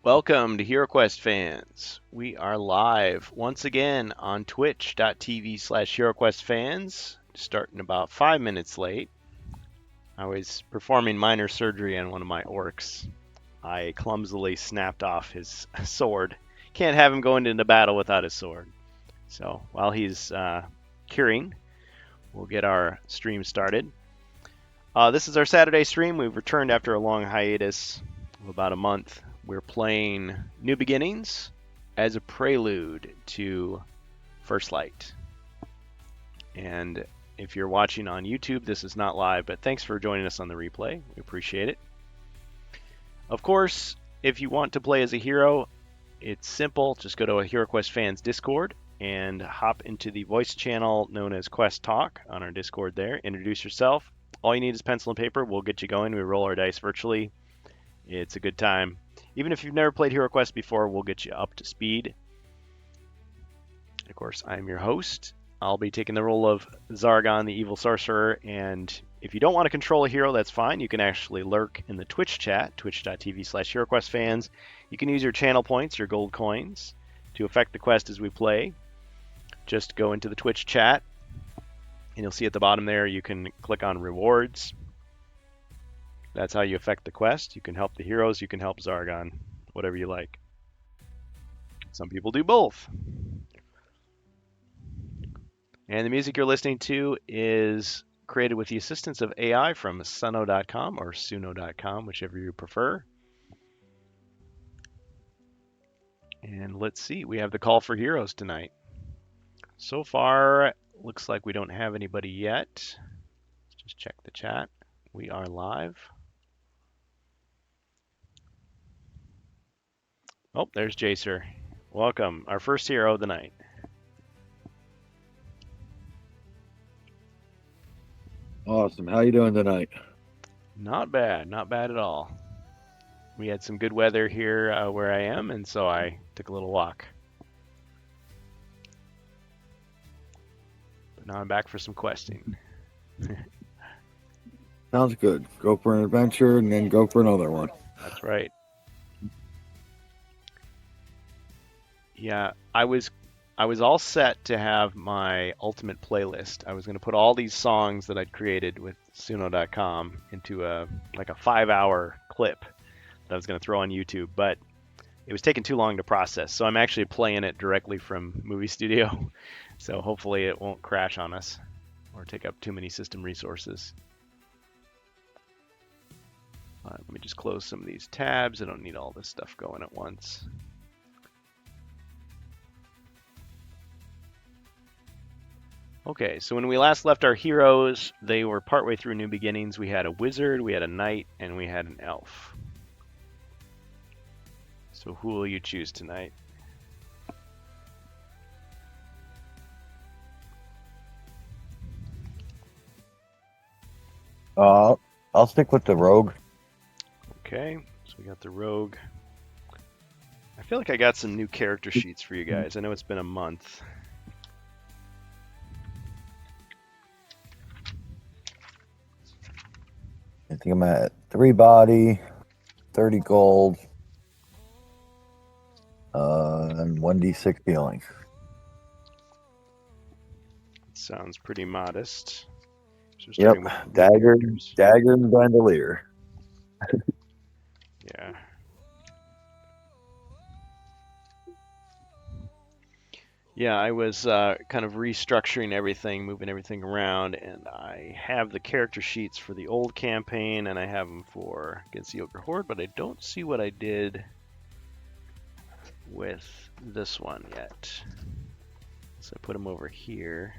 Welcome to HeroQuest fans. We are live once again on twitch.tv/HeroQuest fans, starting about 5 minutes late. I was performing minor surgery on one of my orcs. I clumsily snapped off his sword. Can't have him going into battle without his sword. So while he's curing, we'll get our stream started. This is our Saturday stream. We've returned after a long hiatus of about a month. We're playing New Beginnings as a prelude to First Light. And if you're watching on YouTube, this is not live, but thanks for joining us on the replay. We appreciate it. Of course, if you want to play as a hero, it's simple. Just go to a HeroQuest fans Discord and hop into the voice channel known as Quest Talk on our Discord there. Introduce yourself. All you need is pencil and paper. We'll get you going. We roll our dice virtually. It's a good time. Even if you've never played HeroQuest before, we'll get you up to speed. Of course, I'm your host. I'll be taking the role of Zargon, the evil sorcerer, and if you don't want to control a hero, that's fine. You can actually lurk in the Twitch chat, twitch.tv/HeroQuest fans. You can use your channel points, your gold coins, to affect the quest as we play. Just go into the Twitch chat, and you'll see at the bottom there, you can click on rewards. That's how you affect the quest. You can help the heroes, you can help Zargon, whatever you like. Some people do both. And the music you're listening to is created with the assistance of AI from Suno.com or Suno.com, whichever you prefer. And let's see, we have the call for heroes tonight. So far, looks like we don't have anybody yet. Let's just check the chat. We are live. Oh, there's Jacer. Welcome, our first hero of the night. Awesome. How you doing tonight? Not bad, not bad at all. We had some good weather here where I am, and so I took a little walk. But now I'm back for some questing. Sounds good. Go for an adventure and then go for another one. That's right. Yeah, I was all set to have my ultimate playlist. I was going to put all these songs that I'd created with Suno.com into a 5-hour clip that I was going to throw on YouTube, but it was taking too long to process. So I'm actually playing it directly from Movie Studio. So hopefully it won't crash on us or take up too many system resources. Let me just close some of these tabs. I don't need all this stuff going at once. Okay, so when we last left our heroes, they were partway through New Beginnings. We had a wizard, we had a knight, and we had an elf. So who will you choose tonight? I'll stick with the rogue. Okay, so we got the rogue. I feel like I got some new character sheets for you guys. I know it's been a month. I think I'm at 3 body, 30 gold, and 1d6 healing. Sounds pretty modest. So Yep, dagger and bandolier. Yeah. Yeah, I was kind of restructuring everything, moving everything around, and I have the character sheets for the old campaign, and I have them for Against the Ogre Horde, but I don't see what I did with this one yet. So I put them over here.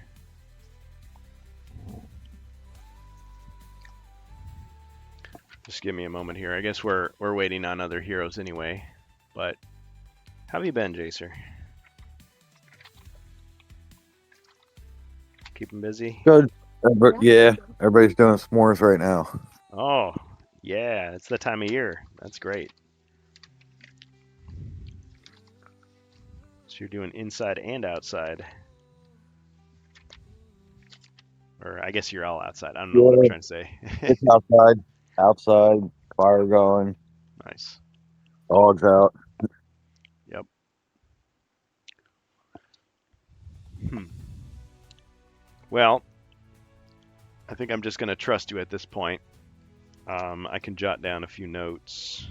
Just give me a moment here. I guess we're waiting on other heroes anyway, but how have you been, Jacer? Keeping busy? Good. Yeah, everybody's doing s'mores right now. Oh, yeah, it's that time of year. That's great. So you're doing inside and outside. Or I guess you're all outside. I don't know what I'm trying to say. It's outside. Outside, fire going. Nice. Dogs out. Well, I think I'm just going to trust you at this point. I can jot down a few notes.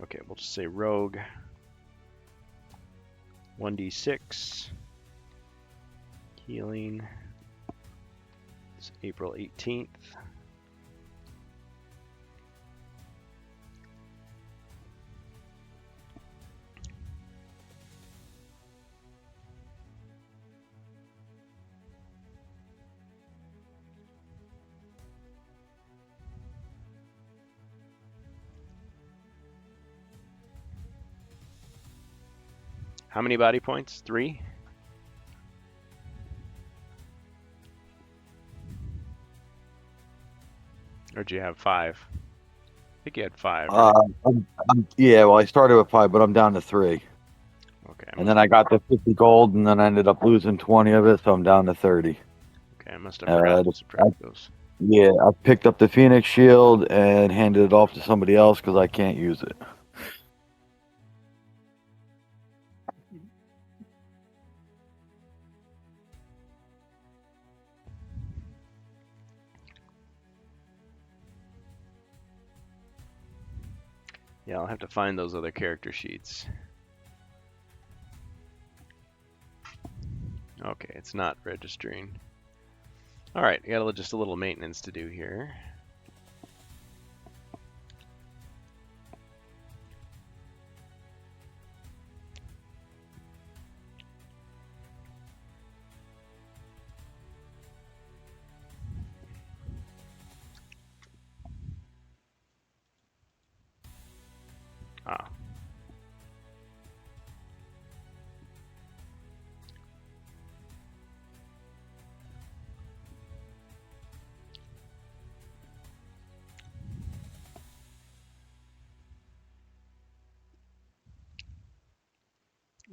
Okay, we'll just say rogue 1d6 healing. It's April 18th. How many body points? 3? Or do you have 5? I think you had 5, right? Yeah, well, I started with 5, but I'm down to 3. Okay. And then I got the 50 gold, and then I ended up losing 20 of it, so I'm down to 30. Okay, I must have forgotten to subtract those. Yeah, I picked up the Phoenix Shield and handed it off to somebody else because I can't use it. Yeah, I'll have to find those other character sheets. Okay, it's not registering. Alright, I got just a little maintenance to do here. Ah.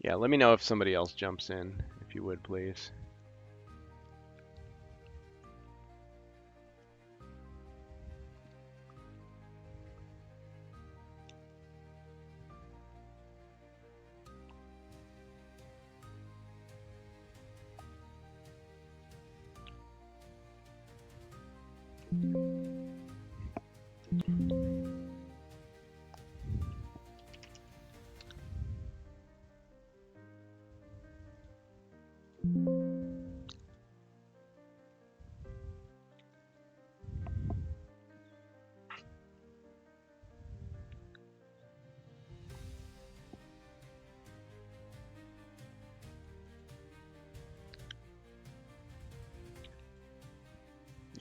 Yeah, let me know if somebody else jumps in, if you would, please.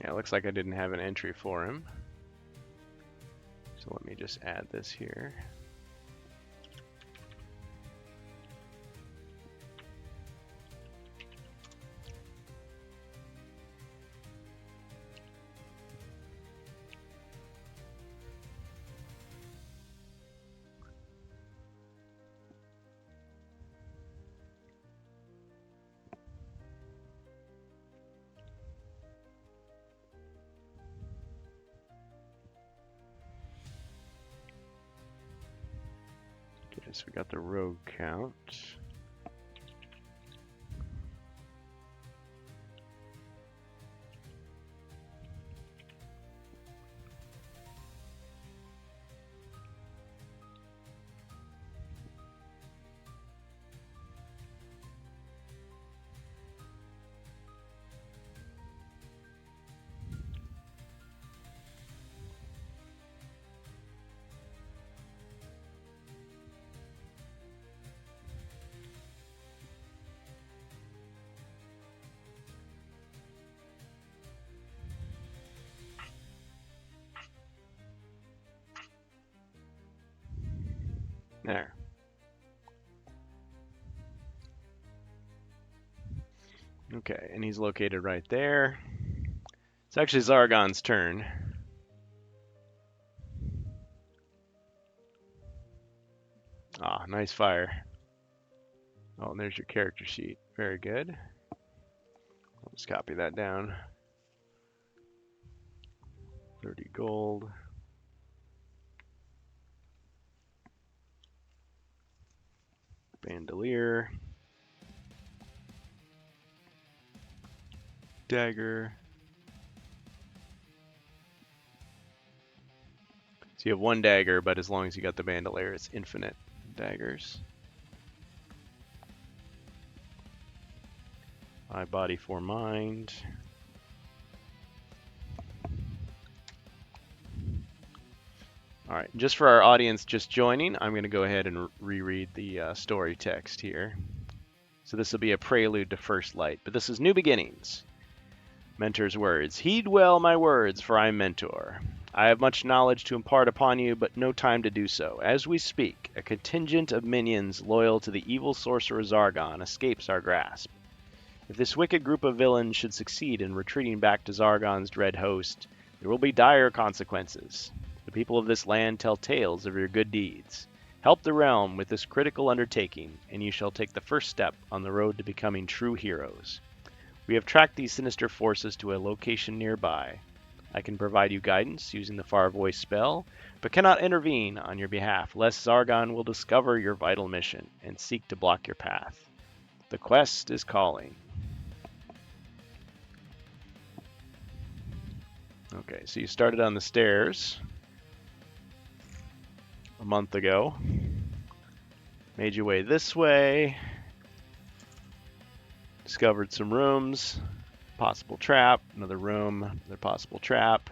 Yeah, it looks like I didn't have an entry for him. So let me just add this here. Okay, so we got the rogue count. There. Okay, and he's located right there. It's actually Zargon's turn. Ah, nice fire. Oh, and there's your character sheet. Very good. I'll just copy that down. 30 gold. Bandolier. dagger. So you have one dagger, but as long as you got the bandolier, it's infinite daggers. Eye, body, for mind. All right, just for our audience just joining, I'm going to go ahead and reread the story text here. So this will be a prelude to First Light, but this is New Beginnings. Mentor's words. Heed well my words, for I am Mentor. I have much knowledge to impart upon you, but no time to do so. As we speak, a contingent of minions loyal to the evil sorcerer Zargon escapes our grasp. If this wicked group of villains should succeed in retreating back to Zargon's dread host, there will be dire consequences. The people of this land tell tales of your good deeds. Help the realm with this critical undertaking, and you shall take the first step on the road to becoming true heroes. We have tracked these sinister forces to a location nearby. I can provide you guidance using the Far Voice spell, but cannot intervene on your behalf, lest Zargon will discover your vital mission and seek to block your path. The quest is calling. Okay, so you started on the stairs a month ago. Made your way this way. Discovered some rooms. Possible trap. Another room. Another possible trap.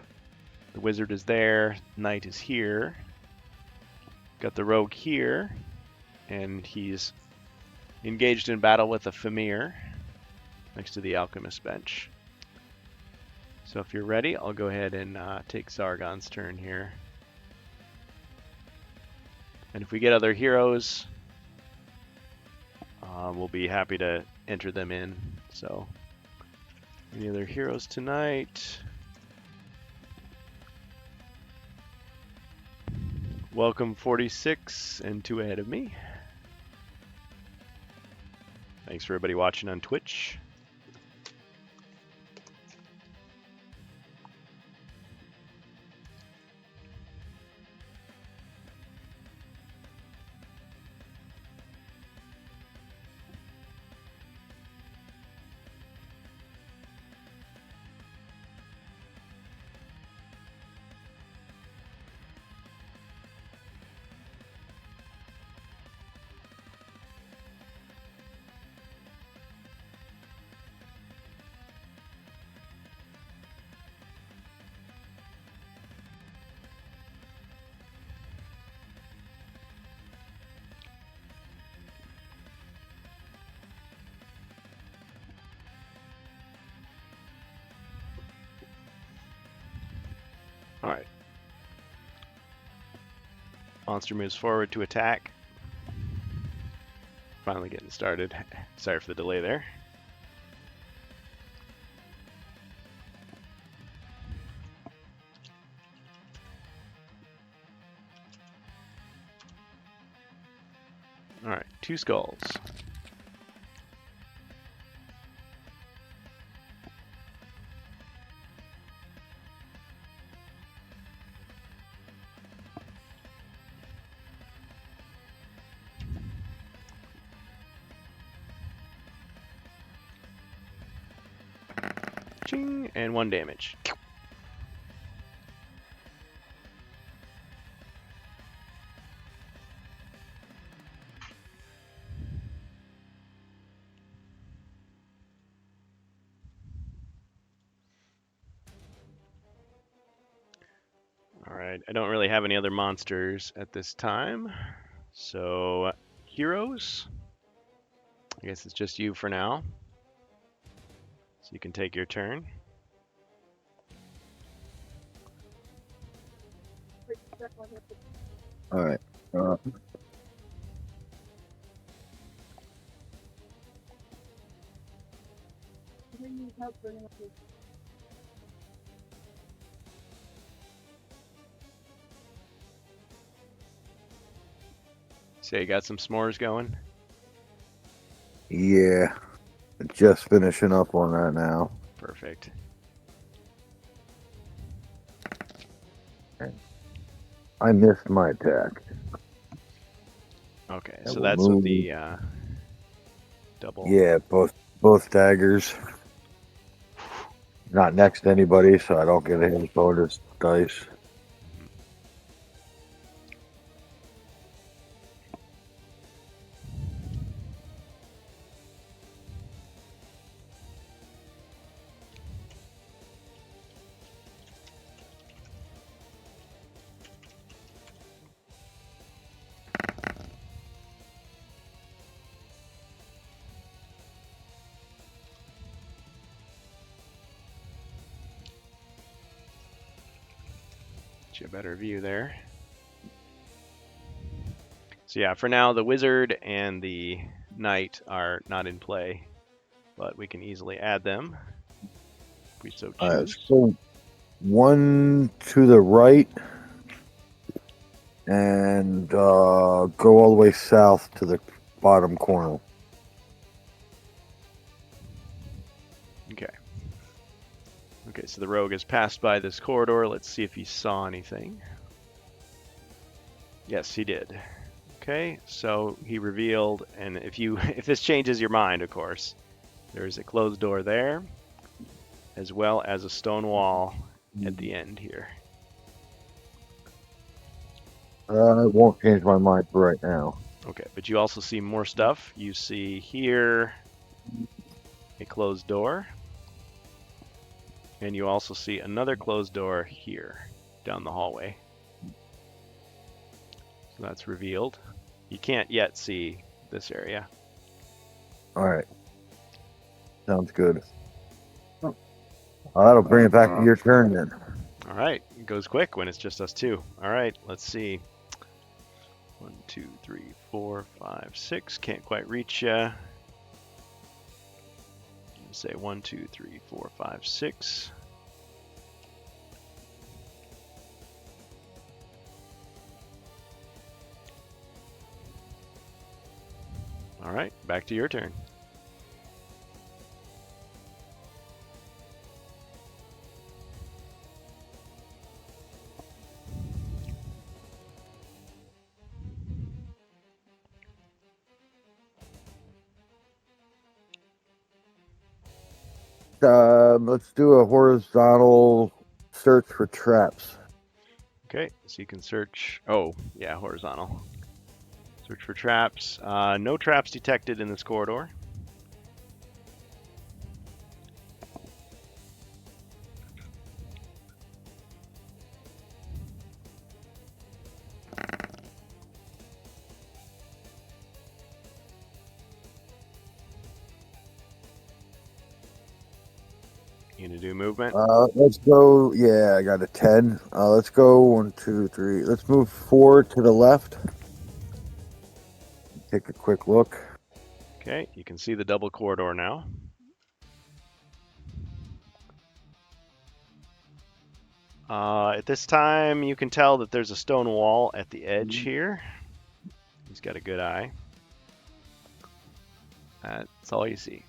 The wizard is there. Knight is here. Got the rogue here. And he's engaged in battle with a Famir next to the alchemist bench. So if you're ready, I'll go ahead and take Zargon's turn here. And if we get other heroes, we'll be happy to enter them in. So, any other heroes tonight? Welcome 46 and 2 ahead of me. Thanks for everybody watching on Twitch. Alright. Monster moves forward to attack. Finally getting started. Sorry for the delay there. Alright, 2 skulls. Ching, and 1 damage. Alright, I don't really have any other monsters at this time. So, heroes? I guess it's just you for now. So you can take your turn. All right. So you got some s'mores going? Yeah, just finishing up on that now. Perfect. I missed my attack. Okay, That so will that's with move. the double. Yeah, both daggers. not next to anybody, so I don't get any bonus dice. Get you a better view there. So yeah, for now the wizard and the knight are not in play, but we can easily add them if we so All right, let's choose. go one to the right and go all the way south to the bottom corner. Okay. Okay, so the rogue has passed by this corridor. Let's see if he saw anything. Yes, he did. Okay, so he revealed, and if this changes your mind, of course, there's a closed door there, as well as a stone wall at the end here. It won't change my mind for right now. Okay, but you also see more stuff. You see here a closed door, and you also see another closed door here down the hallway. So that's revealed. You can't yet see this area. All right. Sounds good. That'll bring it back to your turn then. All right, it goes quick when it's just us two. All right, let's see. 1, 2, 3, 4, 5, 6. Can't quite reach ya. Say 1, 2, 3, 4, 5, 6. All right, back to your turn. Let's do a horizontal search for traps. Okay, so you can search. Oh, yeah, horizontal. Search for traps. No traps detected in this corridor. You gonna do movement? Let's go. Yeah, I got a 10. Let's go 1, 2, 3. Let's move 4 to the left. Take a quick look. Okay, you can see the double corridor now. At this time, you can tell that there's a stone wall at the edge here. He's got a good eye. That's all you see.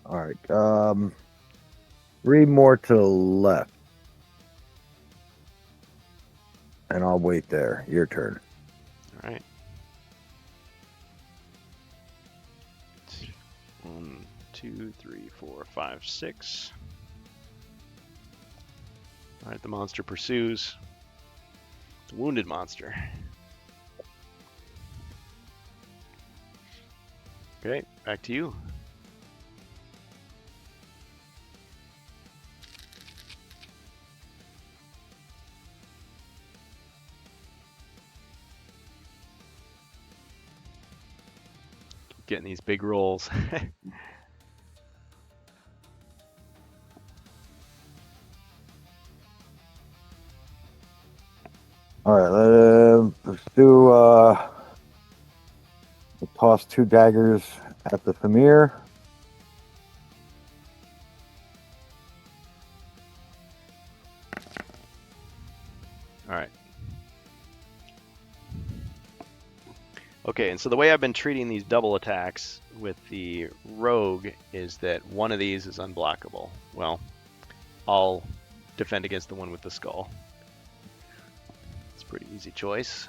All right. 3 more to the left. And I'll wait there. Your turn. All right. 1, 2, 3, 4, 5, 6. All right, the monster pursues. It's a wounded monster. Okay, back to you. Getting these big rolls. All right. Let's do. We'll toss 2 daggers at the Famir. All right. Okay, and so the way I've been treating these double attacks with the rogue is that one of these is unblockable. Well, I'll defend against the one with the skull. It's a pretty easy choice.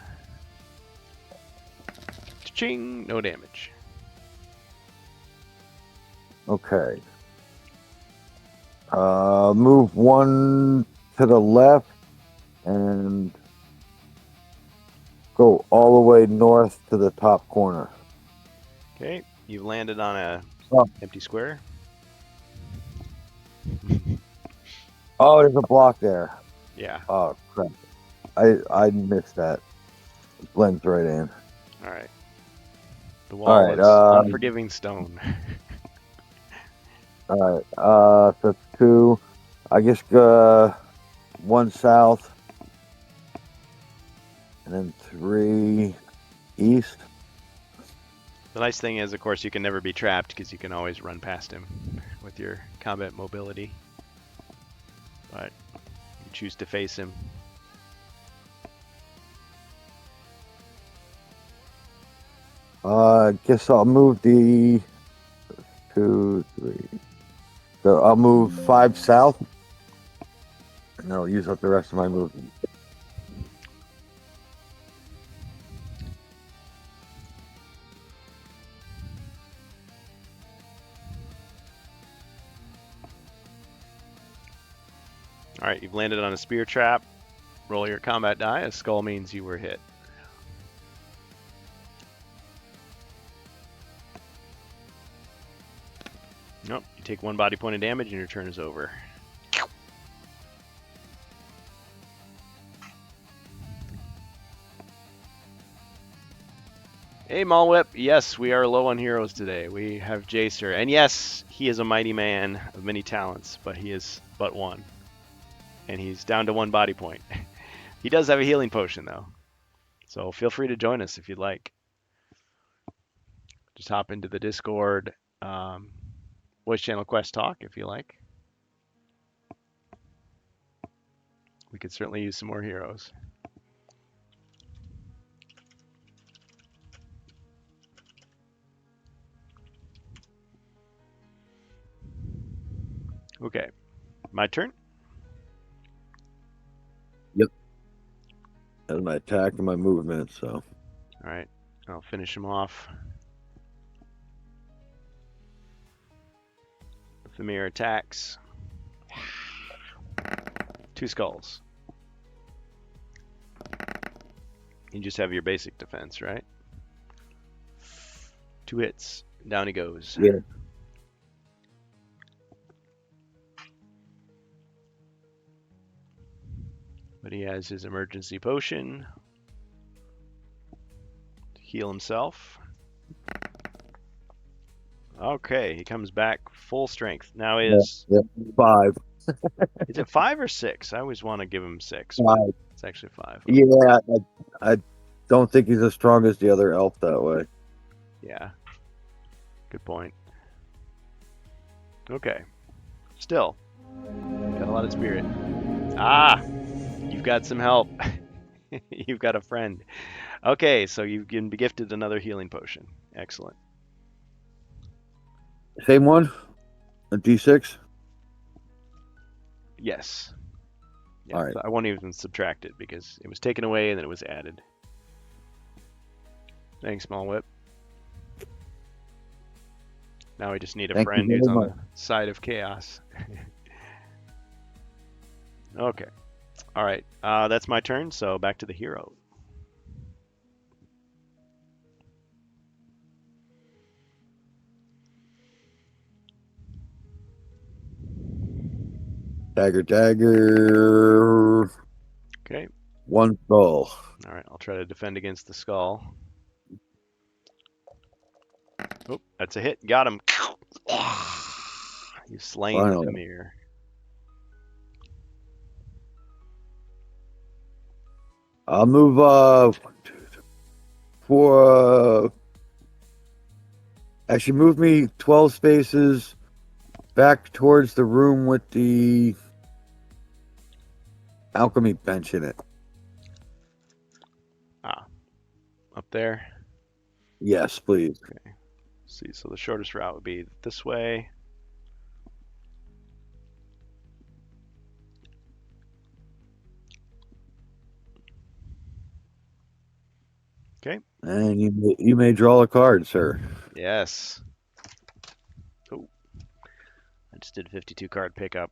Cha-ching! No damage. Okay. Move one to the left and go all the way north to the top corner. Okay, you've landed on a Oh, empty square. oh, there's a block there. Yeah. Oh crap! I missed that. It blends right in. All right. The All wall right. is unforgiving stone. All right. So that's two. I guess one south, and then three east. The nice thing is, of course, you can never be trapped because you can always run past him with your combat mobility. But you choose to face him. I guess I'll move the 2, 3. So I'll move 5 south, and I'll use up the rest of my movement. All right, you've landed on a spear trap. Roll your combat die. A skull means you were hit. Nope. You take 1 body point of damage and your turn is over. Hey, Malwhip. Yes, we are low on heroes today. We have Jacer. And yes, he is a mighty man of many talents, but he is but one. And he's down to 1 body point. He does have a healing potion, though. So feel free to join us if you'd like. Just hop into the Discord, voice channel Quest Talk if you like. We could certainly use some more heroes. Okay, my turn. Yep. That's my attack and my movement. So. All right, I'll finish him off. Thamir attacks. 2 skulls. You just have your basic defense, right? 2 hits. Down he goes. Yeah. But he has his emergency potion to heal himself. Okay, he comes back full strength. Now is 5. is it 5 or 6? I always want to give him 6. 5. It's actually 5. Yeah, I don't think he's as strong as the other elf that way. Yeah. Good point. Okay. Still, got a lot of spirit. Ah, you've got some help. You've got a friend. Okay, so you can be gifted another healing potion. Excellent. Same one? A D6? Yes. Yeah, All right. so I won't even subtract it because it was taken away and then it was added. Thanks, Small Whip. Now we just need a Thank friend you who's very on much. the side of chaos. Okay. All right. That's my turn, so back to the hero. Dagger, dagger. Okay. 1 skull. All right. I'll try to defend against the skull. Oh, that's a hit. Got him. You've slain the Finally. Thamir. I'll move 1, 2, 3, 4. Actually, move me 12 spaces back towards the room with the alchemy bench in it. Ah, up there. Yes, please. Okay. See, so the shortest route would be this way. Okay. And you may draw a card, sir. Yes. Oh, I Just did 52 card pickup.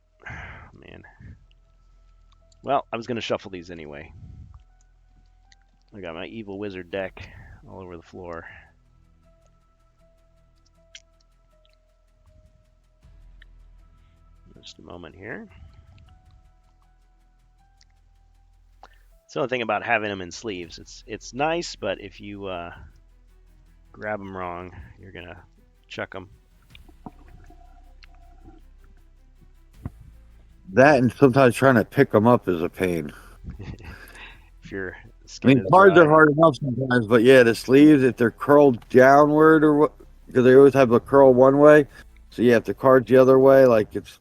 Man. Well, I was going to shuffle these anyway. I got my evil wizard deck all over the floor. Just a moment here. It's the only thing about having them in sleeves. It's nice, but if you grab them wrong, you're going to chuck them. That and sometimes trying to pick them up is a pain. If your I skin mean, is cards dry. are hard enough sometimes, but yeah, the sleeves, if they're curled downward or what, because they always have a curl one way, so you have the cards the other way, like it's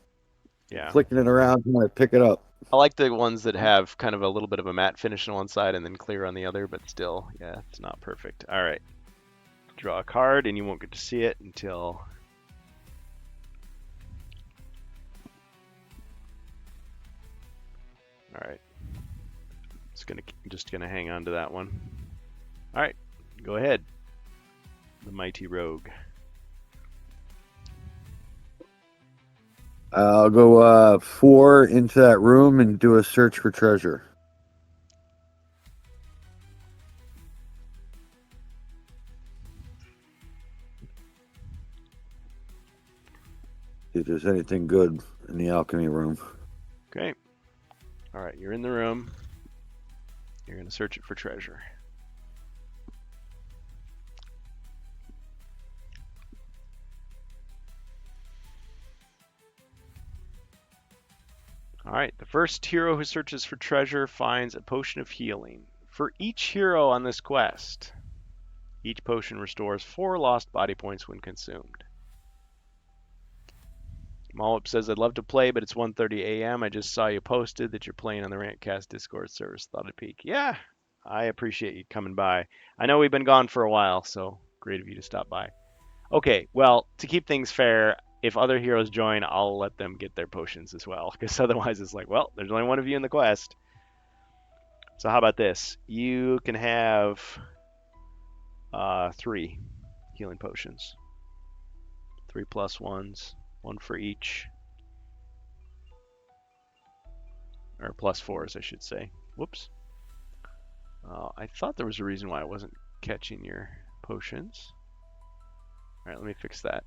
Yeah. flicking it around trying to pick it up. I like the ones that have kind of a little bit of a matte finish on one side and then clear on the other, but still, yeah, it's not perfect. All right. Draw a card, and you won't get to see it until... All right. Just gonna hang on to that one. All right, go ahead. The Mighty Rogue. I'll go 4 into that room and do a search for treasure. See if there's anything good in the alchemy room. Okay. All right, you're in the room. You're gonna search it for treasure. All right, the first hero who searches for treasure finds a potion of healing. For each hero on this quest, each potion restores 4 lost body points when consumed. Mollip says, I'd love to play, but it's 1:30 a.m. I just saw you posted that you're playing on the Rantcast Discord service. Thought I'd peek. Yeah, I appreciate you coming by. I know we've been gone for a while, so great of you to stop by. Okay, well, to keep things fair, if other heroes join, I'll let them get their potions as well, because otherwise it's like, well, there's only one of you in the quest. So how about this? You can have 3 healing potions. 3 plus 1s, 1 for each. Or plus 4s, I should say. Whoops. I thought there was a reason why I wasn't catching your potions. Alright, let me fix that.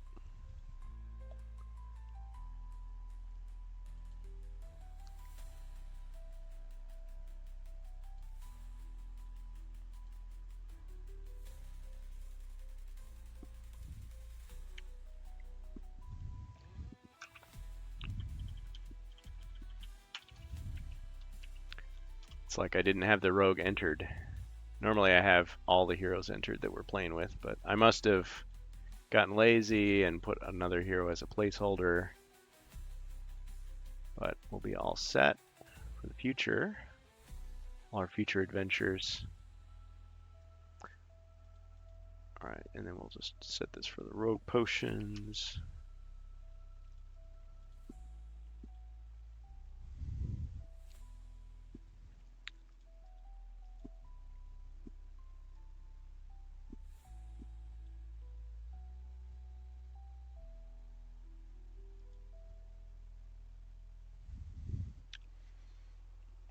It's like I didn't have the rogue entered. Normally I have all the heroes entered that we're playing with, but I must have gotten lazy and put another hero as a placeholder. But we'll be all set for the future. All our future adventures. Alright, and then we'll just set this for the rogue potions.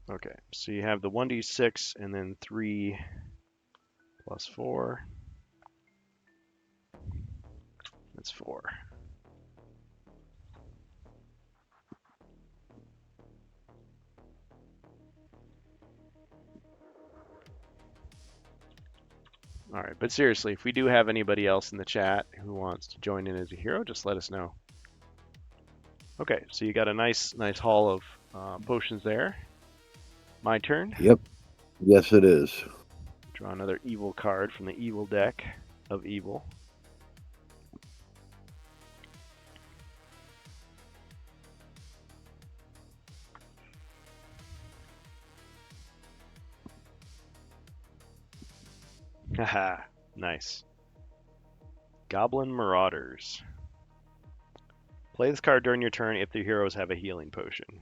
Okay, so you have the 1d6 and then 3 plus 4. That's 4. Alright, but seriously, if we do have anybody else in the chat who wants to join in as a hero, just let us know. Okay, so you got a nice haul of potions there. My turn. Yep. Yes, it is. Draw another evil card from the evil deck of evil. Haha, nice. Goblin Marauders. Play this card during your turn if the heroes have a healing potion.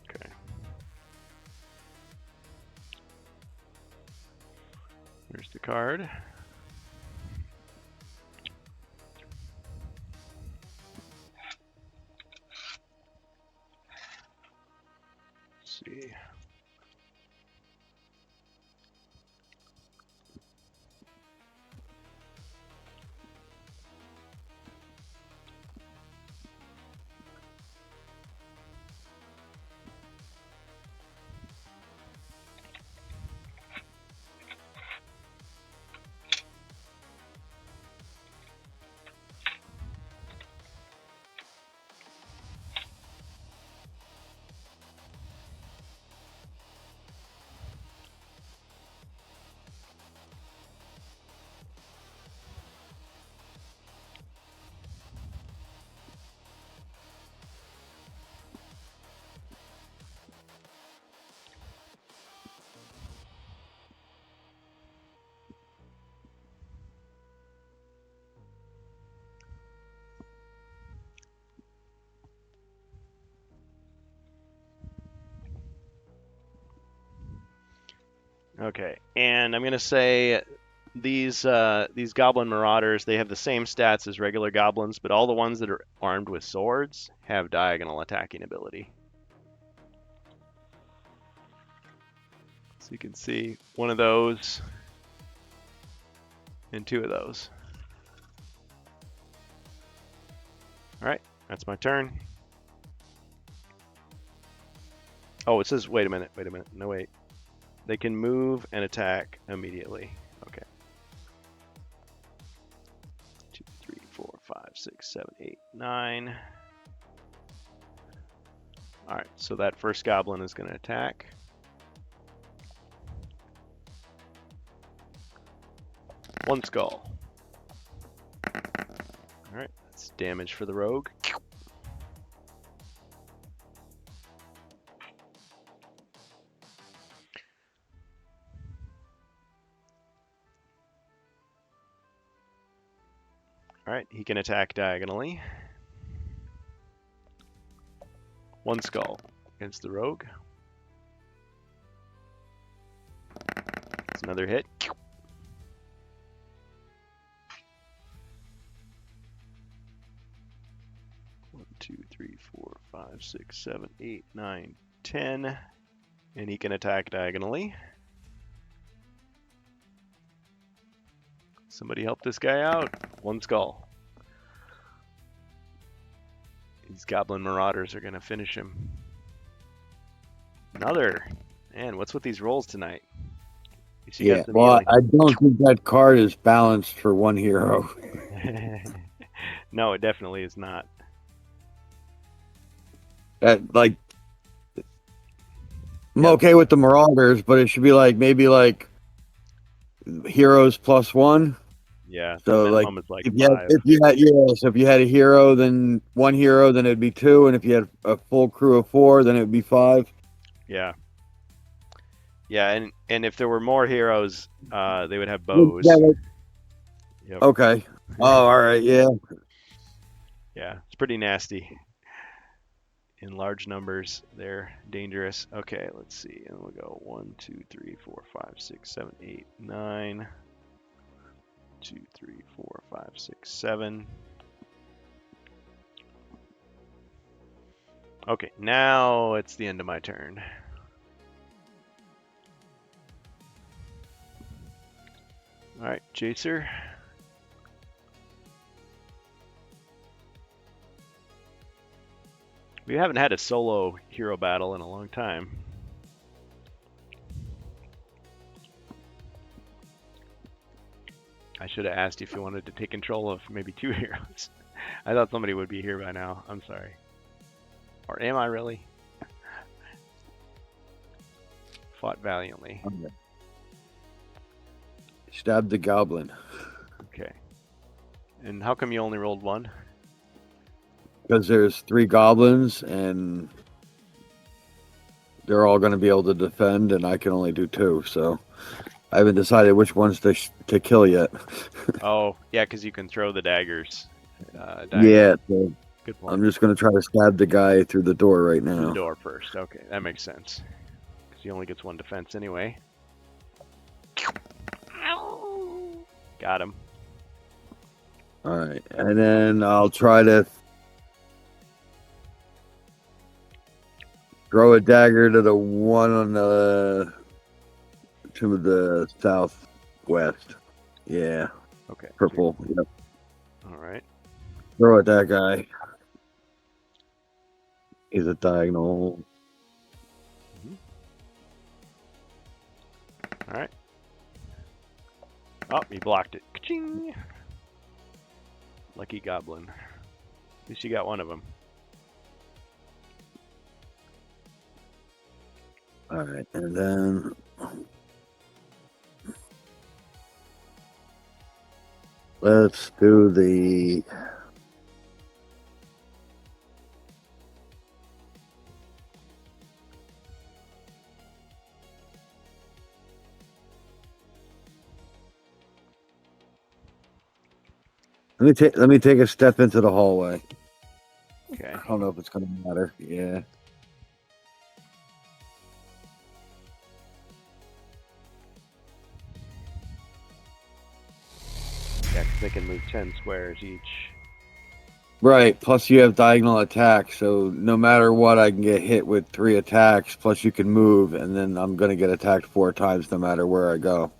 Okay. the card. Let's see. Okay, and I'm gonna say these Goblin Marauders, they have the same stats as regular goblins, but all the ones that are armed with swords have diagonal attacking ability. So you can see one of those and two of those. All right, that's my turn. Oh, it says, wait a minute. No, wait. They can move and attack immediately. Okay. 2, 3, 4, 5, 6, 7, 8, 9. All right, so that first goblin is going to attack. One skull. All right, that's damage for the rogue. All right, he can attack diagonally. One skull against the rogue. That's another hit. 1, 2, 3, 4, 5, 6, 7, 8, 9, 10. And he can attack diagonally. Somebody help this guy out. One skull. These Goblin Marauders are going to finish him. Another. Man, what's with these rolls tonight? Yeah, well, I don't think that card is balanced for one hero. No, it definitely is not. I'm okay with the Marauders, but it should be maybe heroes +1. Yeah. So like if you had a hero, then one hero, then it'd be 2, and if you had a full crew of 4, then it'd be 5. Yeah. Yeah, and if there were more heroes, they would have bows. Yep. Okay. Oh, all right. Yeah. Yeah, it's pretty nasty. In large numbers, they're dangerous. Okay, let's see. And we'll go 1, 2, 3, 4, 5, 6, 7, 8, 9. 2, 3, 4, 5, 6, 7. Okay, now it's the end of my turn. All right, Jacer. We haven't had a solo hero battle in a long time. I should have asked if you wanted to take control of maybe 2 heroes. I thought somebody would be here by now. I'm sorry. Or am I really? Fought valiantly. Okay. Stab the goblin. Okay. And how come you only rolled 1? Because there's 3 goblins, and they're all going to be able to defend, and I can only do 2, so I haven't decided which ones to kill yet. Oh, yeah, because you can throw the daggers. Yeah, so good point. I'm just going to try to stab the guy through the door right now. Through the door first. Okay, that makes sense. Because he only gets 1 defense anyway. Got him. All right, and then I'll try to throw a dagger to the one on the to the southwest. Yeah, Okay. purple. Yep. All right. Throw at that guy. He's a diagonal. All right. Oh, he blocked it. Ka-ching! Lucky goblin. At least you got one of them. All right, and then let's do the. Let me take a step into the hallway. Okay. I don't know if it's gonna matter. Yeah. Yeah, 'cause they can move 10 squares each. Right. Plus, you have diagonal attack, so no matter what, I can get hit with 3 attacks. Plus, you can move, and then I'm gonna get attacked 4 times no matter where I go.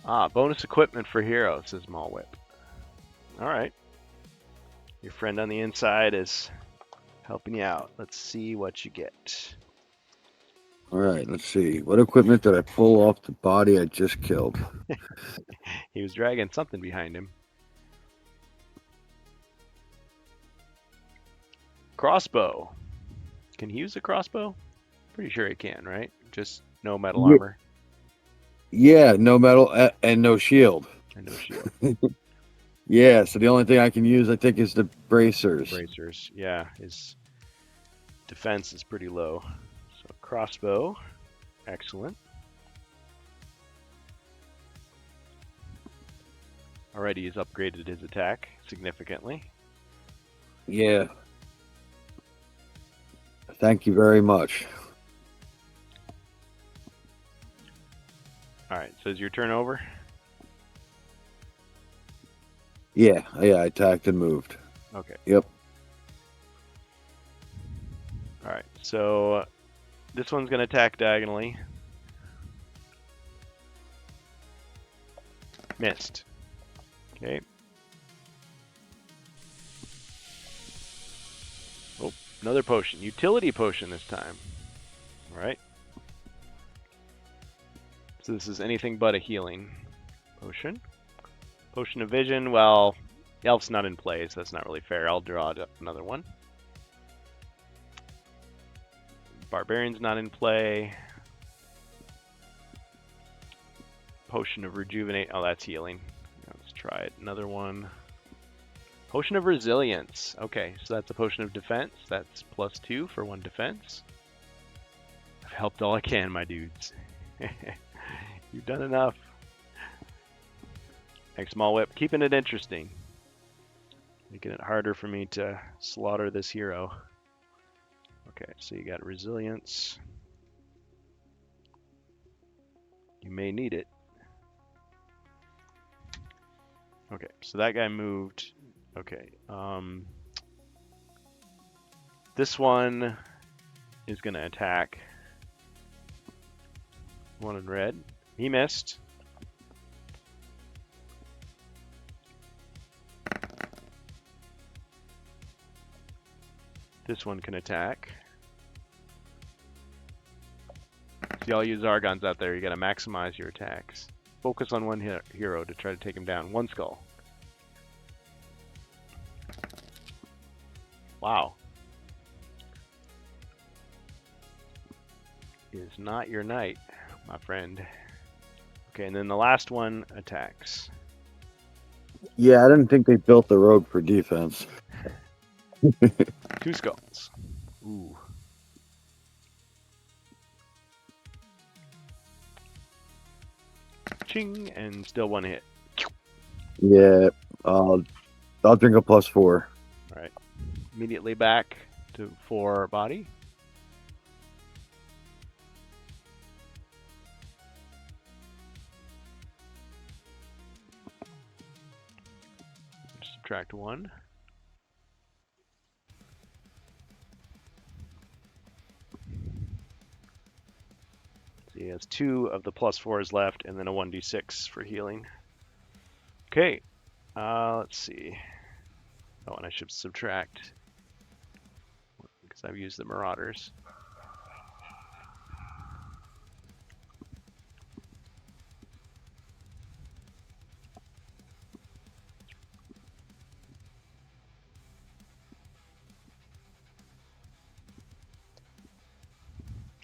Ah, bonus equipment for hero, says Mallwhip. All right. Your friend on the inside is helping you out. Let's see what you get. All right. Let's see. What equipment did I pull off the body I just killed? He was dragging something behind him. Crossbow. Can he use a crossbow? Pretty sure he can, right? Just no metal Yeah. armor Yeah. No metal and no shield. and no shield. Yeah. So the only thing I can use, I think, is the bracers. Bracers. Yeah, his defense is pretty low. So crossbow. Excellent. Already he's upgraded his attack significantly. Yeah. Thank you very much. All right, so is your turn over? Yeah. Yeah. I attacked and moved. Okay. Yep. All right, so this one's going to attack diagonally. Missed. Okay. Oh, another potion. Utility potion this time. All right. So this is anything but a healing potion. Potion of vision. Well, elf's not in play, so that's not really fair. I'll draw another one. Barbarian's not in play. Potion of rejuvenate. Oh, that's healing. Let's try it. Another one. Potion of resilience. Okay, so that's a potion of defense. That's +2 for 1 defense. I've helped all I can, my dudes. You've done enough. Thanks, Mallwhip. Keeping it interesting. Making it harder for me to slaughter this hero. Okay, so you got resilience. You may need it. Okay, so that guy moved. Okay, this one is going to attack. One in red. He missed. This one can attack. See all you Zargons out there, you gotta maximize your attacks. Focus on one hero to try to take him down. One skull. Wow. Is not your night, my friend. Okay, and then the last one attacks. Yeah, I didn't think they built the rogue for defense. 2 skulls. Ooh. Ching, and still 1 hit. Yeah, I'll drink a +4. Alright. Immediately back to 4 body. subtract 1. So he has 2 of the +4s left, and then a 1d6 for healing. Okay, let's see. Oh, and I should subtract because I've used the Marauders.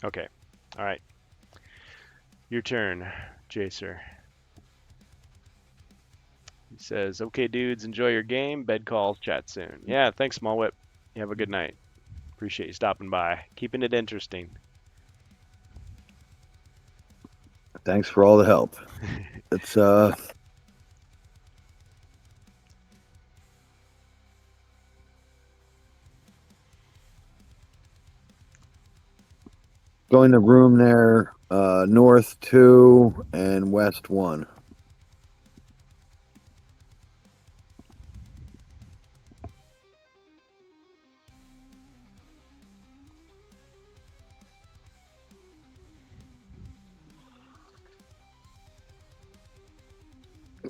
Okay, all right. Your turn, Jacer. He says, "Okay, dudes, enjoy your game. Bed calls. Chat soon." Yeah, thanks, Small Whip. You have a good night. Appreciate you stopping by, keeping it interesting. Thanks for all the help. It's going to room there, north 2 and west 1.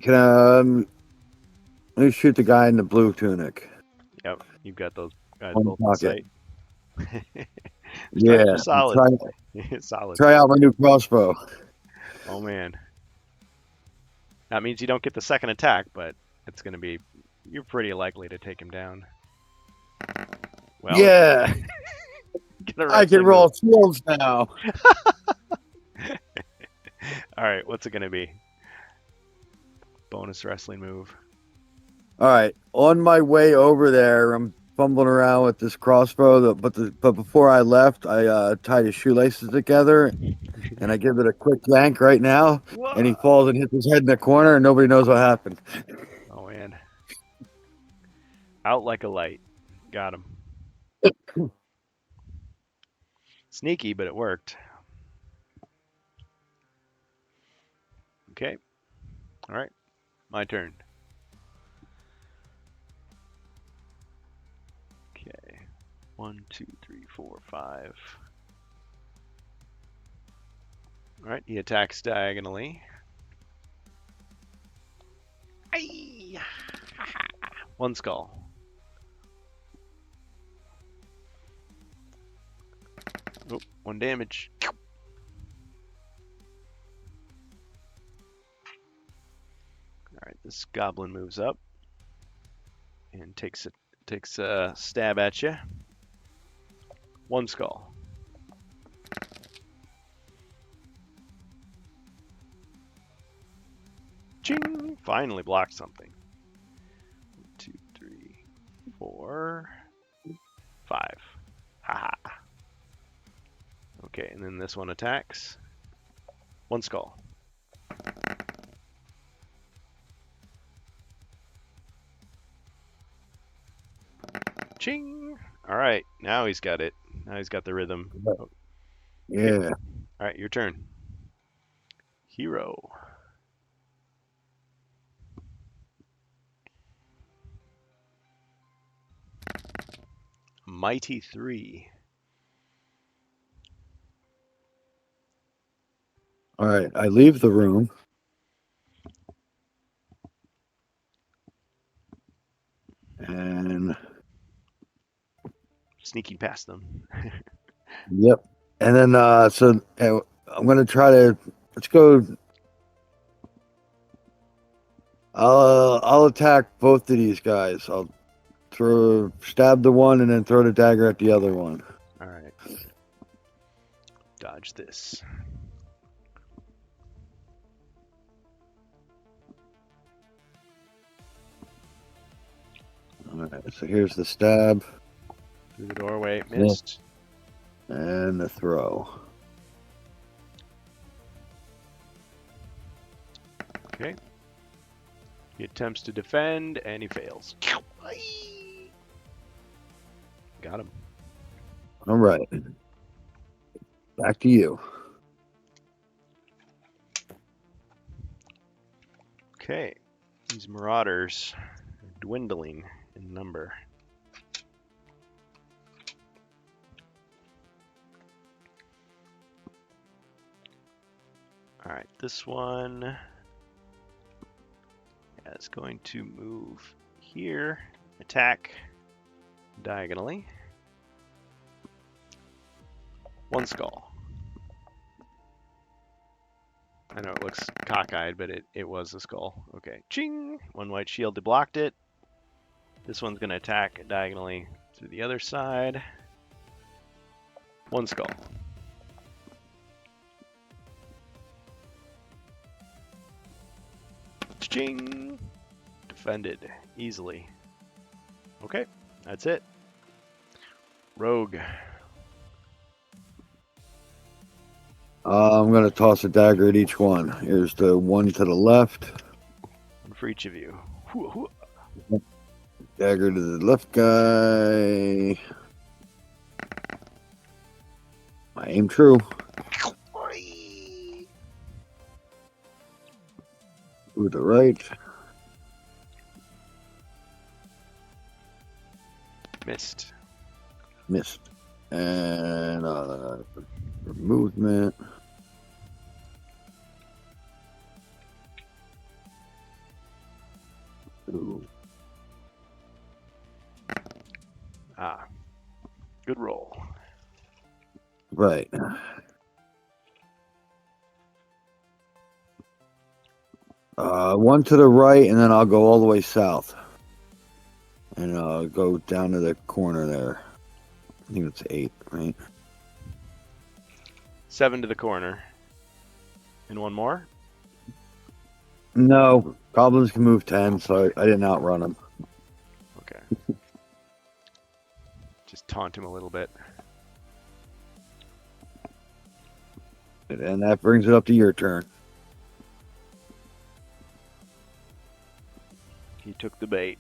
Can let me shoot the guy in the blue tunic. Yep, you've got those guys One both in pocket. sight. Yeah, Strikes are solid. Solid. try out my new crossbow. Oh man. That means you don't get the second attack, but it's going to be, you're pretty likely to take him down. Well, Yeah, get a I can wrestling roll move. shields now. All right, what's it going to be? Bonus wrestling move. All right, on my way over there, I'm fumbling around with this crossbow. But before I left, I tied his shoelaces together, and I give it a quick yank right now, and he falls and hits his head in the corner, and nobody knows what happened. Oh man. Out like a light. Got him. Sneaky, but it worked. Okay. All right. My turn. Okay. 1, 2, 3, 4, 5. All right. He attacks diagonally. Aye. One skull. Oh, 1 damage. All right, this goblin moves up and takes a stab at you. 1 skull. Ching! Finally blocked something. 1, 2, 3, 4, 5. Haha. Okay, and then this one attacks. 1 skull. Ching! All right, now he's got it. Now he's got the rhythm. Oh, Yeah. all right, your turn. Hero. Mighty 3. All right, I leave the room. And Sneaking past them. yep. And then I'm gonna try to let's go. I'll attack both of these guys. I'll stab the one and then throw the dagger at the other one. All right. Dodge this. All right, so here's the stab Through the doorway. Missed. and the throw. Okay. He attempts to defend and he fails. Got him. All right, back to you. Okay. These marauders are dwindling in number. All right, this one is going to move here, attack diagonally. One skull. I know it looks cockeyed, but it was a skull. Okay, ching! One white shield blocked it. This one's going to attack diagonally through the other side. One skull. Ching! Defended easily. Okay, that's it. Rogue. I'm gonna toss a dagger at each one. Here's the one to the left. One for each of you. Hoo-ah, Dagger to the left guy. I aim true. To the right. Missed. Missed. And for movement. Ooh. Ah. Good roll. Right. One to the right, and then I'll go all the way south. And I'll go down to the corner there. I think it's 8, right? 7 to the corner. And one more? No. Goblins can move 10, so I didn't outrun them. Okay. Just taunt him a little bit. And that brings it up to your turn. He took the bait.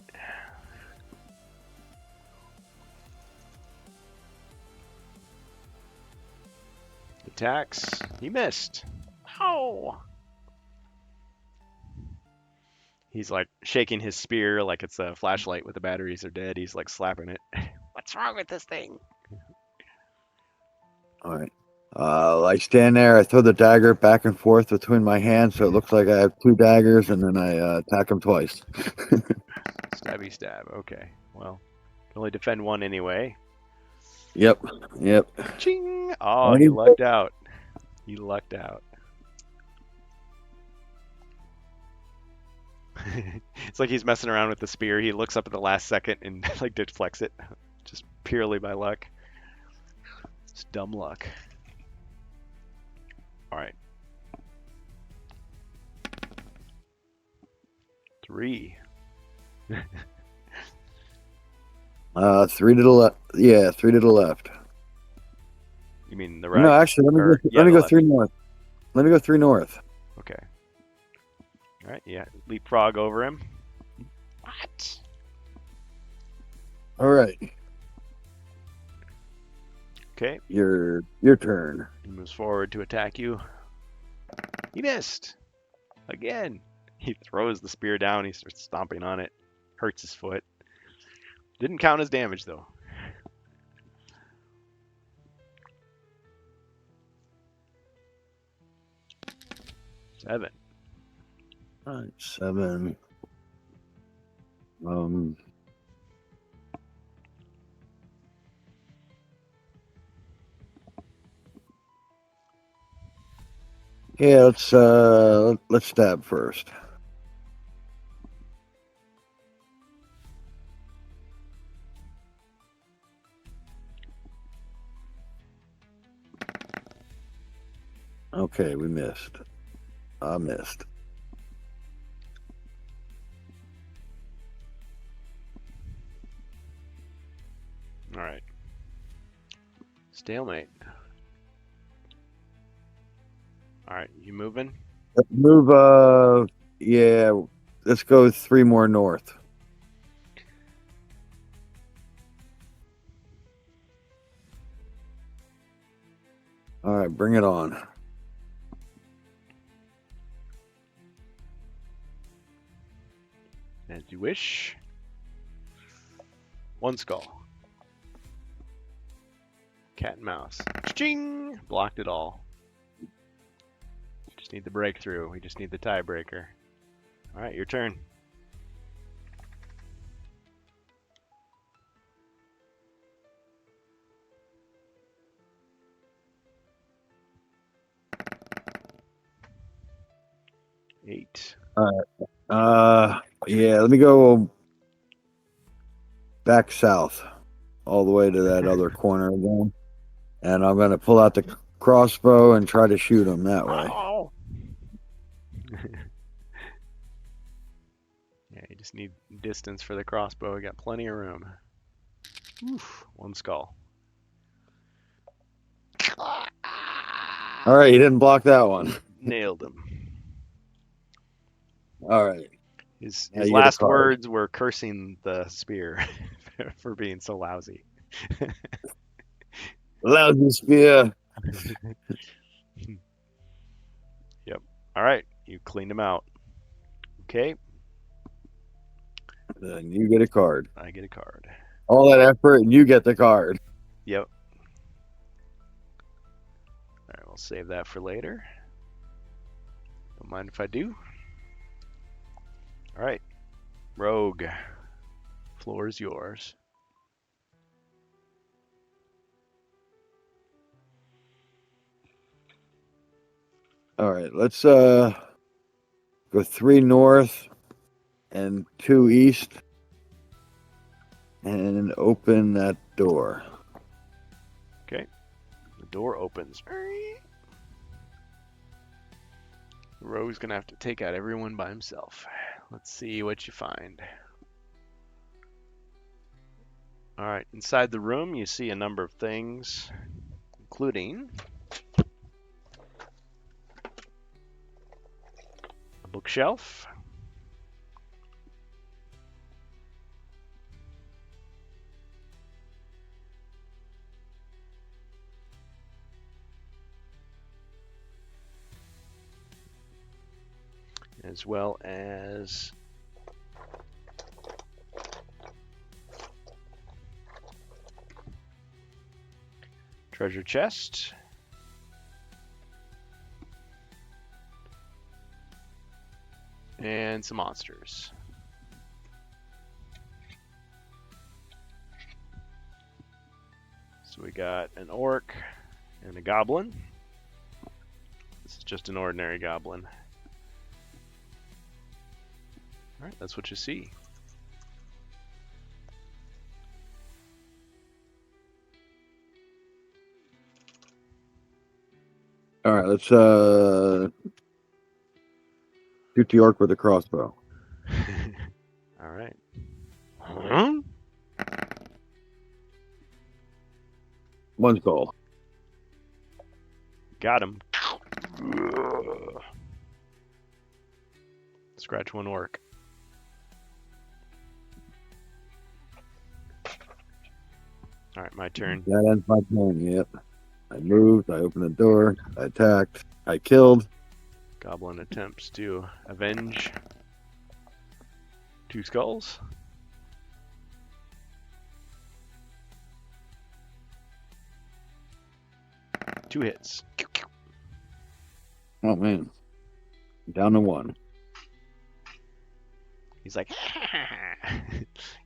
Attacks. He missed. Ow! He's like shaking his spear like it's a flashlight with the batteries are dead. He's like slapping it. What's wrong with this thing? All right. I stand there. I throw the dagger back and forth between my hands, so it looks like I have 2 daggers, and then I attack him twice. Stabby stab. Okay. Well, can only defend one anyway. Yep. Ching! Oh, he lucked out. He lucked out. It's like he's messing around with the spear. He looks up at the last second and like deflects it, just purely by luck. It's dumb luck. All right. 3. 3 to the left. Yeah, 3 to the left. You mean the right? No, actually, let me go 3 north. Let me go 3 north. Okay. All right. Yeah. Leapfrog over him. What? All right. Okay. Your turn. He moves forward to attack you. He missed. Again. He throws the spear down. He starts stomping on it. Hurts his foot. Didn't count as damage, though. Seven. All right, 7. Yeah, let's stab first. Okay, we missed. I missed. All right. Stalemate. All right, you moving? Move, yeah, let's go 3 more north. All right, bring it on. As you wish. One skull. Cat and mouse. Ching! Blocked it all. Just need the breakthrough. We just need the tiebreaker. All right, your turn. Eight. Yeah, let me go back south, all the way to that other corner again, and I'm gonna pull out the crossbow and try to shoot him that way. Oh. Yeah, you just need distance for the crossbow. We got plenty of room. Oof, one skull. All right, you didn't block that one. Nailed him. All right. His Now you get a last card. words were cursing the spear for being so lousy. Lousy spear. Yep. All right, you cleaned him out. Okay, Then you get a card. I get a card. All that effort, and you get the card. Yep. All right, we'll save that for later. Don't mind if I do. All right, Rogue. Floor is yours. All right, let's go 3 north and 2 east, and open that door. Okay, the door opens. Rogue's gonna have to take out everyone by himself. Let's see what you find. All right, inside the room you see a number of things, including a bookshelf, as well as treasure chest, and some monsters. So we got an orc and a goblin. This is just an ordinary goblin. All right, that's what you see. All right, let's shoot the orc with a crossbow. All right. Huh? 1 skull. Got him. Scratch 1 orc. All right, my turn. That ends my turn. Yep. I moved. I opened the door. I attacked. I killed. Goblin attempts to avenge 2 skulls. Two hits. Oh man, down to 1. He's like,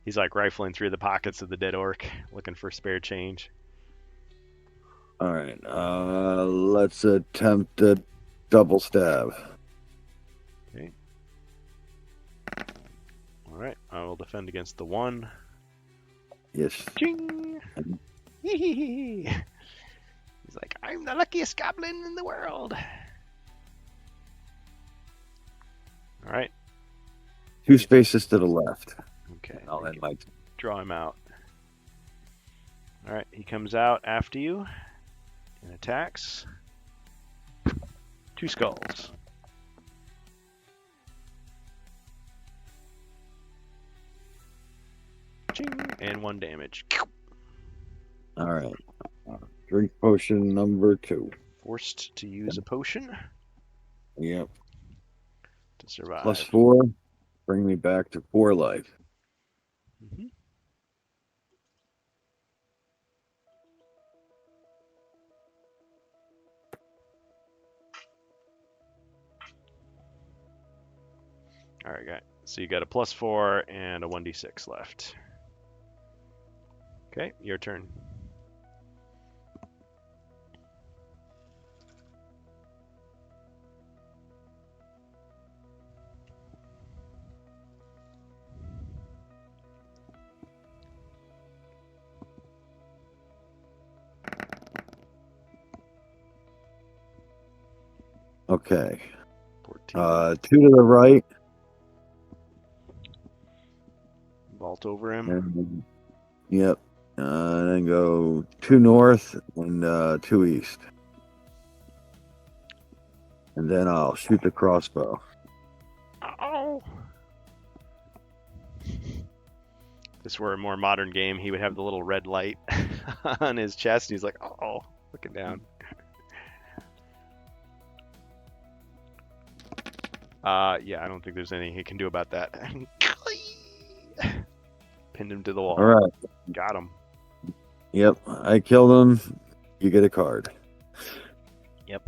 he's like rifling through the pockets of the dead orc, looking for spare change. All right, let's attempt a double stab. Okay. All right, I will defend against the 1. Yes. Ching! He's like, I'm the luckiest goblin in the world. All right. 2 spaces to the left. Okay. I'll end my. Draw him out. All right, he comes out after you and attacks. 2 skulls. Ching! And 1 damage. All right. Drink potion number 2. Forced to use a potion Yep. to survive. +4. Bring me back to 4 life. Mhm. All right, guy. So you got a +4 and a 1d6 left. Okay, your turn. Okay. 14. 2 to the right, Vault over him. and yep. Then go 2 north and 2 east. And then I'll shoot the crossbow. Oh. If this were a more modern game, he would have the little red light on his chest, and he's like, oh, looking down. Yeah, I don't think there's anything he can do about that. Pinned him to the wall. All right. Got him. Yep. I killed him. You get a card. Yep.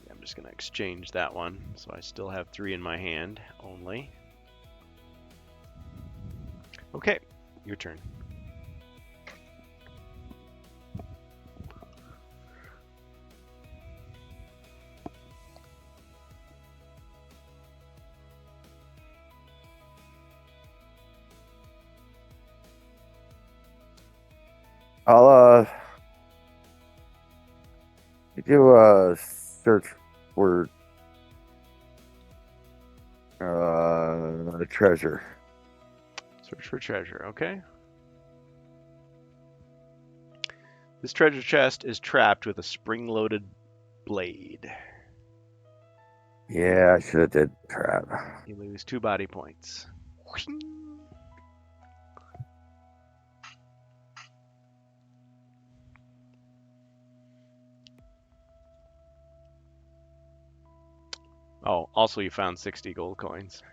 I'm just going to exchange that one, so I still have 3 in my hand only. Okay, your turn. I'll do a search for treasure. Search for treasure, okay. This treasure chest is trapped with a spring-loaded blade. Yeah, I should have did trap. You lose 2 body points. Oh, also you found 60 gold coins.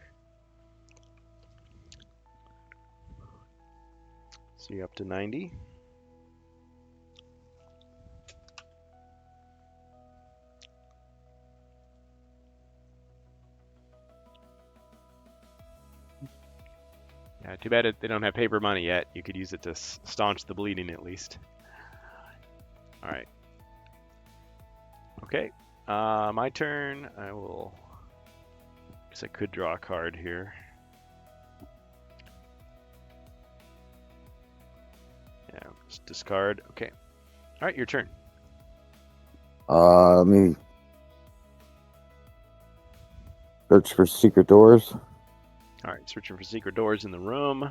So you're up to 90. Yeah, too bad they don't have paper money yet. You could use it to staunch the bleeding at least. All right. Okay. My turn. I will. Guess I could draw a card here. Yeah, just discard. Okay. All right, your turn. Let me search for secret doors. All right, searching for secret doors in the room.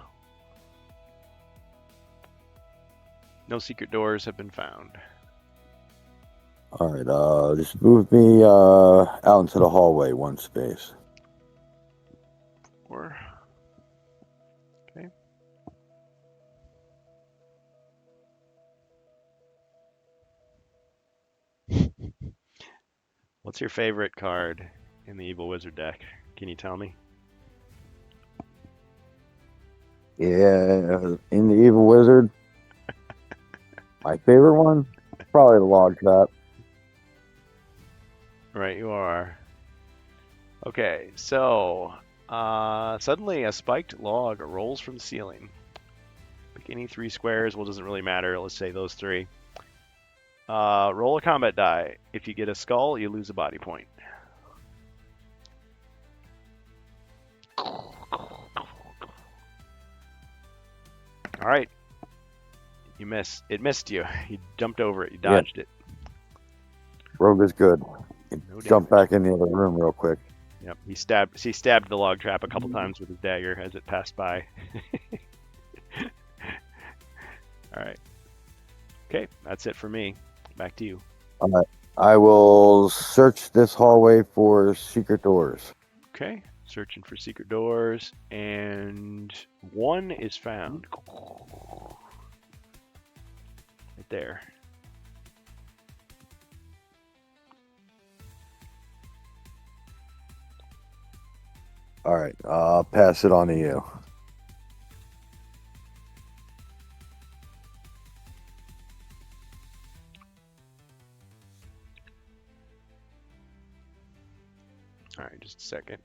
No secret doors have been found. All right, just move me out into the hallway 1 space. Or okay. What's your favorite card in the Evil Wizard deck? Can you tell me? Yeah, in the Evil Wizard, my favorite one, probably the log trap. Right, you are. Okay, so suddenly a spiked log rolls from the ceiling. Pick any 3 squares. Well, it doesn't really matter. Let's say those 3. Roll a combat die. If you get a skull, you lose a body point. All right. You missed. It missed you. You jumped over it. You dodged it. Rogue is good. No Jump damage. back in the other room real quick. Yep. He stabbed the log trap a couple times with his dagger as it passed by. All right. Okay, that's it for me. Back to you. All right. I will search this hallway for secret doors. Okay. Searching for secret doors, and 1 is found. Right there. All right, I'll pass it on to you. All right, just a second.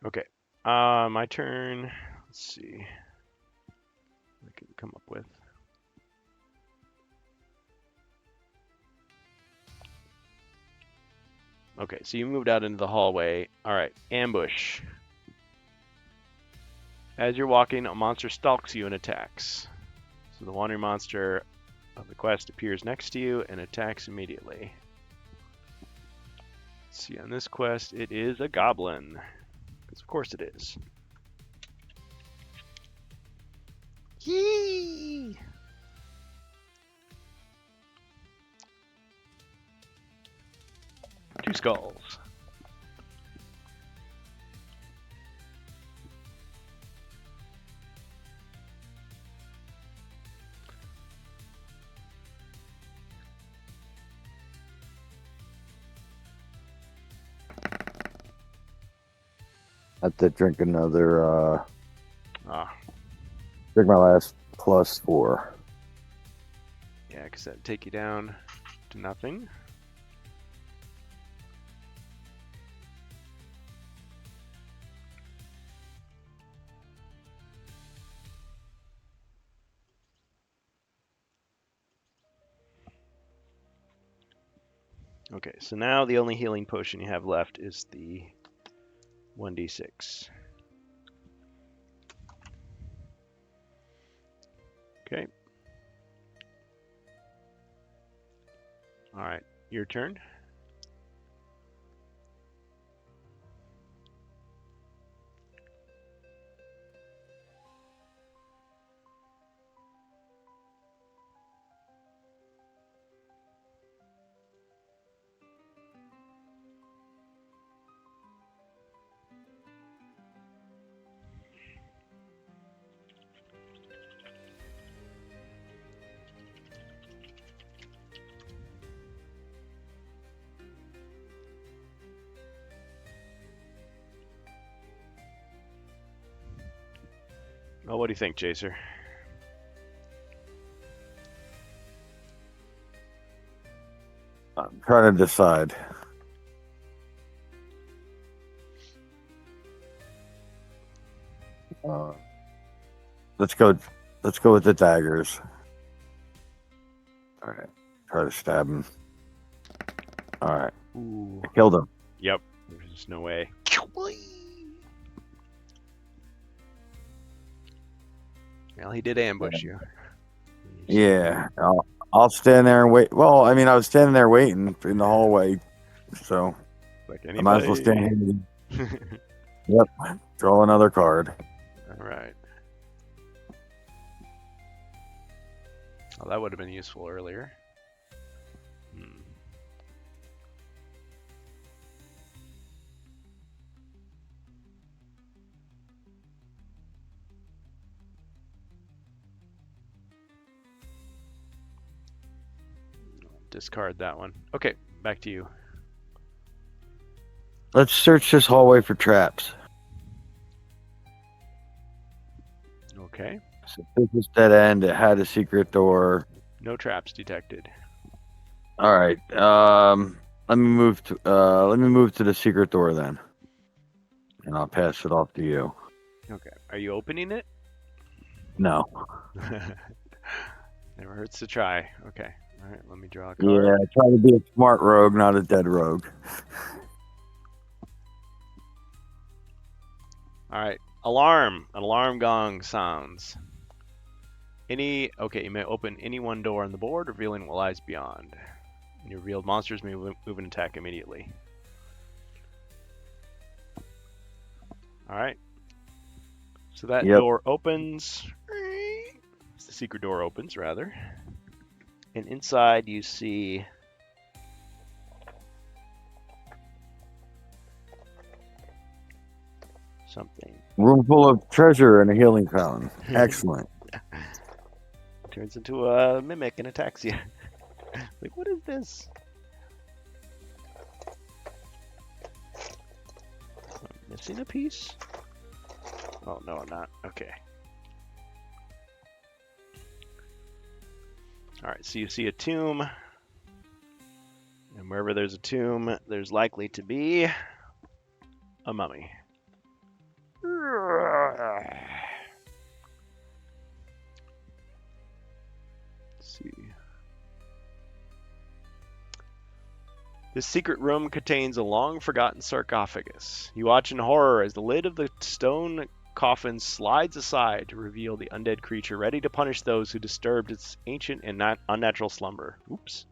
Okay, my turn. Let's see what I can come up with. Okay, so you moved out into the hallway. All right, ambush. As you're walking, a monster stalks you and attacks. So the wandering monster of the quest appears next to you and attacks immediately. Let's see, on this quest, it is a goblin. Because of course it is. Yee! Two skulls. I have to drink another. Ah, Drink my last +4. yeah, because that'd take you down to nothing. Okay, so now the only healing potion you have left is the 1d6. Okay. All right, your turn. Well, what do you think, Jacer? I'm trying to decide. Uh, let's go. Let's go with the daggers. All right. Try to stab him. All right. Ooh. I killed him. Yep. There's just no way. Well, he did ambush you. Yeah. I'll stand there and wait. Well, I mean, I was standing there waiting in the hallway, so Like I might as well stand here. Yep. Draw another card. All right. Well, that would have been useful earlier. Discard that one. Okay, back to you. Let's search this hallway for traps. Okay. So this is dead end. It had a secret door. No traps detected. All right. Let me move to the secret door then, and I'll pass it off to you. Okay. Are you opening it? No. Never hurts to try. Okay. All right. Let me draw a card. Yeah, try to be a smart rogue, not a dead rogue. All right. Alarm. An alarm gong sounds. Okay, you may open any one door on the board, revealing what lies beyond. And your revealed monsters may move and attack immediately. All right. So that door opens. secret door opens, rather. And inside you see something. Room full of treasure and a healing fountain. Excellent. Turns into a mimic and attacks you. Like, what is this? I'm missing a piece? Oh, no, I'm not. Okay. Alright, so you see a tomb. And wherever there's a tomb, there's likely to be a mummy. Let's see. This secret room contains a long-forgotten sarcophagus. You watch in horror as the lid of the stone coffin slides aside to reveal the undead creature ready to punish those who disturbed its ancient and unnatural slumber. Oops.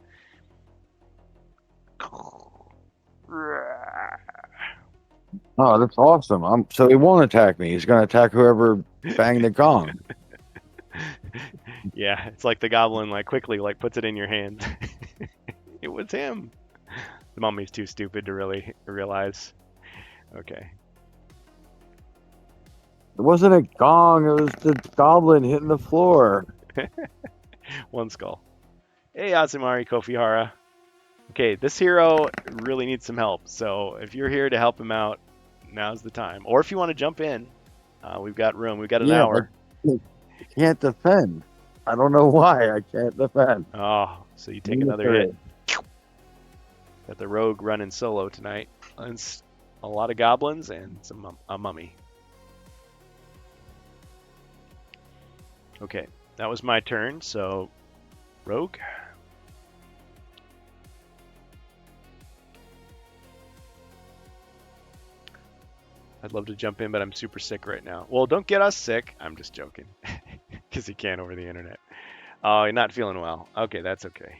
Oh, that's awesome. So he won't attack me. He's going to attack whoever banged the gong. Yeah, it's like the goblin quickly puts it in your hand. It was him. The mummy's too stupid to really realize. Okay. It wasn't a gong. It was the goblin hitting the floor. One skull. Hey, Asumari Kofihara. Okay, this hero really needs some help. So if you're here to help him out, now's the time. Or if you want to jump in, we've got room. We've got an hour. I can't defend. I don't know why I can't defend. Oh, so you take another hit. Got the rogue running solo tonight. It's a lot of goblins and a mummy. Okay, that was my turn. So, rogue. I'd love to jump in, but I'm super sick right now. Well, don't get us sick. I'm just joking. Because you can't over the internet. Oh, you're not feeling well. Okay, that's okay.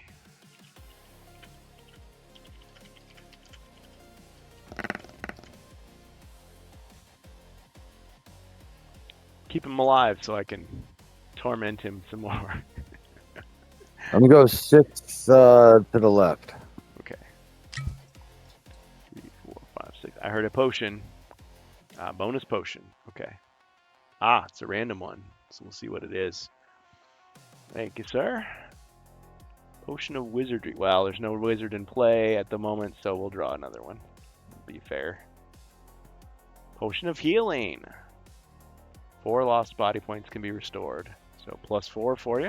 Keep him alive so I can torment him some more. Let me go 6 to the left. Okay. 3, 4, 5, 6. I heard a potion. Bonus potion. Okay. Ah, it's a random one. So we'll see what it is. Thank you, sir. Potion of Wizardry. Well, there's no wizard in play at the moment, so we'll draw another one. Be fair. Potion of Healing. 4 lost body points can be restored. So +4 for you.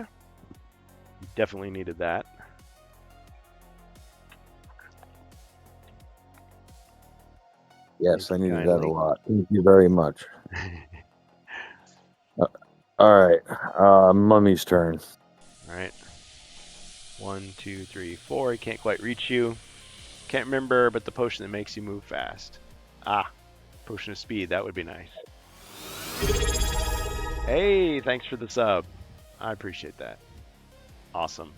You definitely needed that. Yes, I needed that a lot. Thank you very much. All right. Mummy's turn. All right. 1, 2, 3, 4. He can't quite reach you. Can't remember, but the potion that makes you move fast. Ah, potion of speed. That would be nice. Hey, thanks for the sub. I appreciate that. Awesome.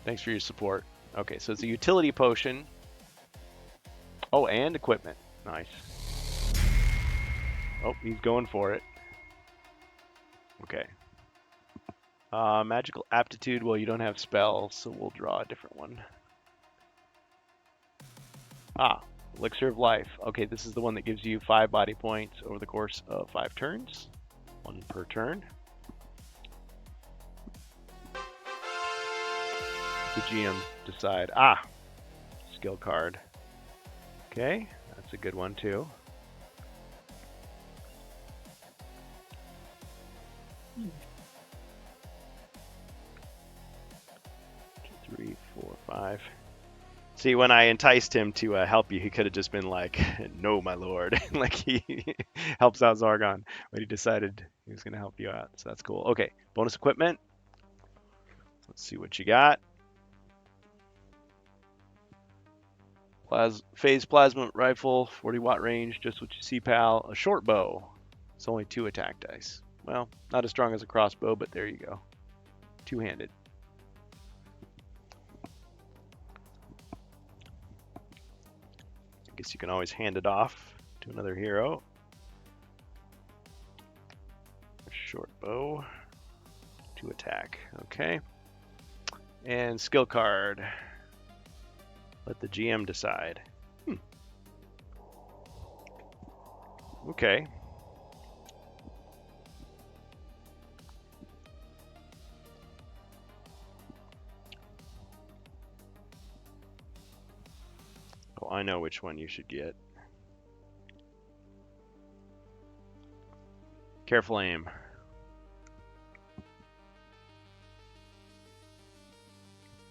Thanks for your support. Okay, so it's a utility potion. Oh, and equipment. Nice. Oh, he's going for it. Okay. Magical aptitude. Well, you don't have spells, so we'll draw a different one. Ah, elixir of life. Okay, this is the one that gives you 5 body points over the course of 5 turns. 1 per turn. The GM decide. Ah, skill card. Okay, that's a good one too. Two, 3, 4, 5. See, when I enticed him to help you, he could have just been like, "No, my lord," like he helps out Zargon, but he decided he was going to help you out. So that's cool. Okay, bonus equipment. Let's see what you got. Phase plasma rifle, 40-watt range, just what you see, pal. A short bow. It's only 2 attack dice. Well, not as strong as a crossbow, but there you go. 2-handed. I guess you can always hand it off to another hero. Short bow. to attack. Okay. And skill card. Let the GM decide. Okay. Oh, I know which one you should get. Careful aim.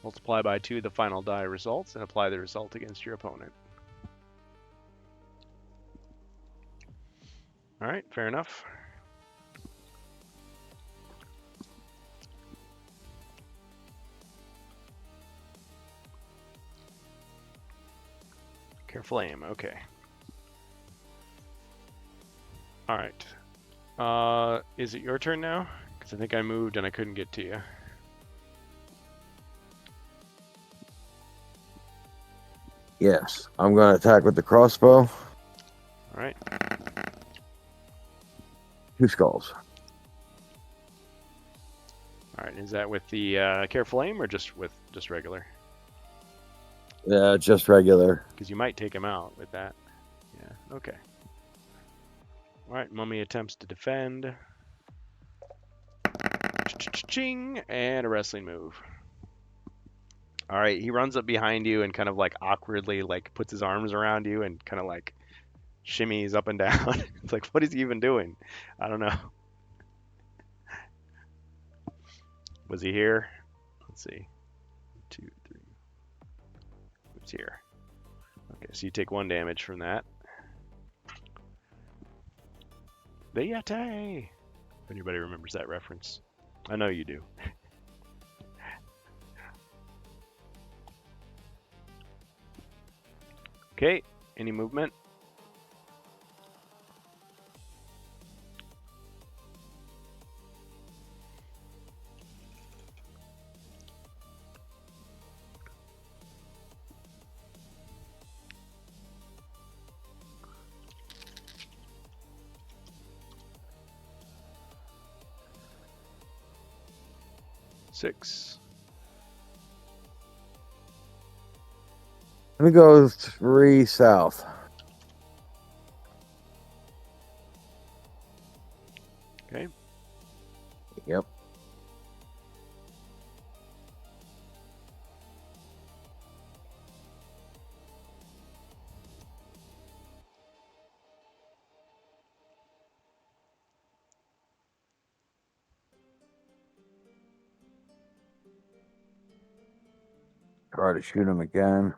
Multiply by 2 the final die results and apply the result against your opponent. Alright, fair enough. Careful aim, okay. Alright. Is it your turn now? Because I think I moved and I couldn't get to you. Yes. I'm going to attack with the crossbow. Alright. 2 skulls. Alright, is that with the careful aim or just regular? Yeah, just regular. Because you might take him out with that. Yeah, okay. Alright, Mummy attempts to defend. Ching! And a wrestling move. Alright, he runs up behind you and kind of like awkwardly like puts his arms around you and kind of like shimmies up and down. It's like, what is he even doing? I don't know. Was he here? Let's see. 2, 3. Who's here? Okay, so you take 1 damage from that. The Yeti! If anybody remembers that reference. I know you do. Okay, any movement? Six. Let me go 3 south. Okay. Yep. Try to shoot him again.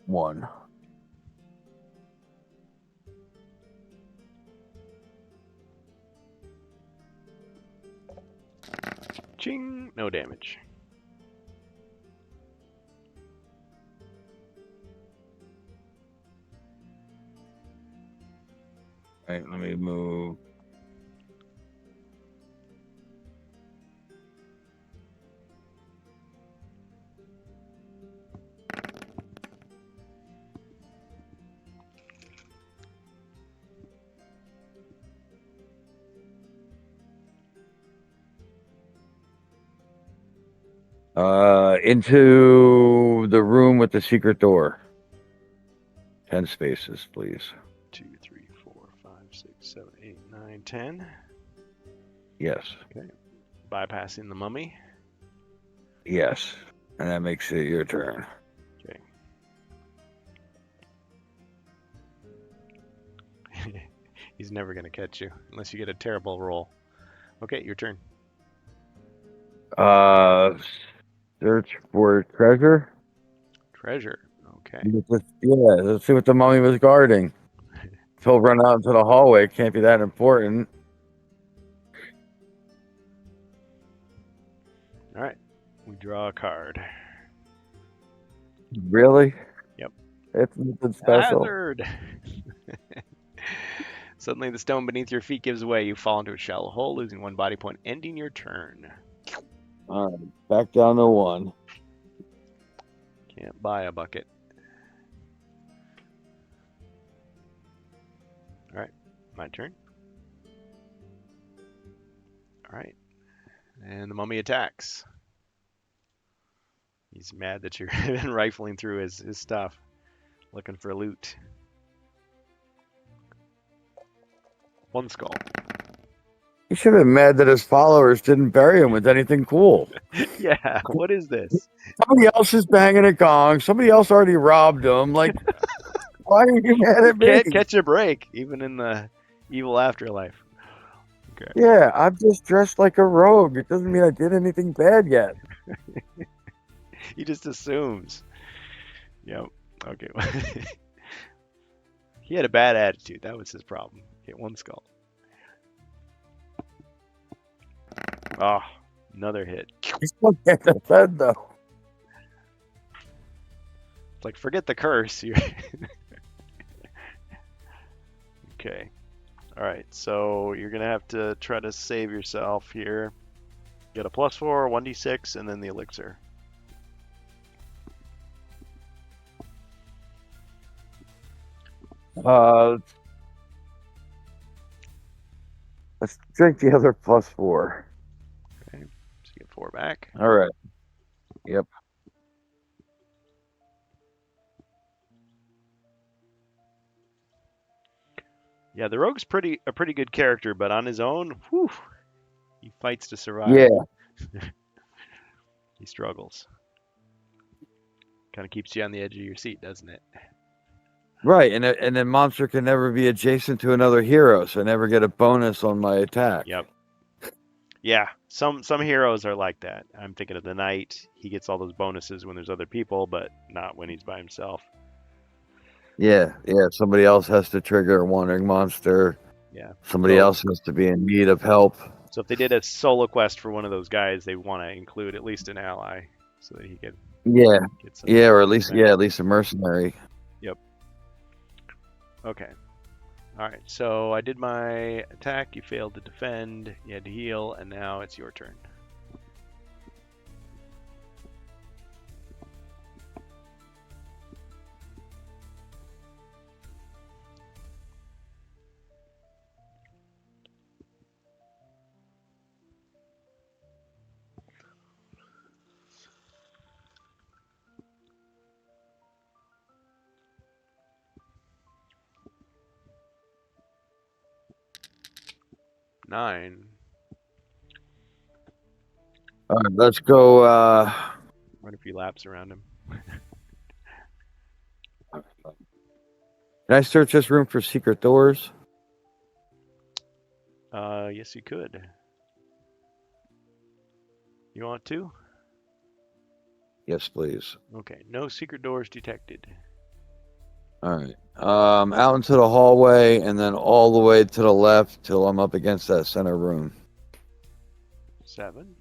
1. Ching! No damage. Right, let me move. Into the room with the secret door. 10 spaces, please. 2, 3, 4, 5, 6, 7, 8, 9, 10. Yes. Okay. Bypassing the mummy. Yes. And that makes it your turn. Okay. He's never going to catch you unless you get a terrible roll. Okay, your turn. Search for treasure. Treasure. Okay. Yeah, let's see what the mummy was guarding. If he'll run out into the hallway, it can't be that important. All right. We draw a card. Really? Yep. It's nothing special. Hazard! Suddenly, the stone beneath your feet gives way. You fall into a shallow hole, losing 1 body point, ending your turn. All right, back down to 1. Can't buy a bucket. All right, my turn. All right. And the mummy attacks. He's mad that you're rifling through his stuff, looking for loot. One skull. He should have been mad that his followers didn't bury him with anything cool. Yeah, what is this? Somebody else is banging a gong. Somebody else already robbed him. Like, why are you mad at me? Can't catch a break, even in the evil afterlife. Okay. Yeah, I'm just dressed like a rogue. It doesn't mean I did anything bad yet. He just assumes. Yep. Okay. He had a bad attitude. That was his problem. Hit one skull. Oh, another hit. He's still at the bed though. It's like, forget the curse. Okay. All right. So you're gonna have to try to save yourself here. Get a +4, 1d6, and then the elixir. Let's drink the other +4. Okay. So you get 4 back. All right. Yep. Yeah, the rogue's a pretty good character, but on his own, whew, he fights to survive. Yeah. He struggles. Kind of keeps you on the edge of your seat, doesn't it? Right, and then monster can never be adjacent to another hero, so I never get a bonus on my attack. Yep. Yeah, some heroes are like that. I'm thinking of the knight. He gets all those bonuses when there's other people, but not when he's by himself. Yeah. Somebody else has to trigger a wandering monster. Yeah. Somebody else has to be in need of help. So if they did a solo quest for one of those guys, they want to include at least an ally so that he could get some. Yeah, or at least a mercenary. Yep. Okay. All right. So I did my attack. You failed to defend. You had to heal, and now it's your turn. Nine. All right, let's go. Run a few laps around him. Can I search this room for secret doors? Yes, you could. You want to? Yes, please. Okay. No secret doors detected. All right. Out into the hallway and then all the way to the left till I'm up against that center room. 7.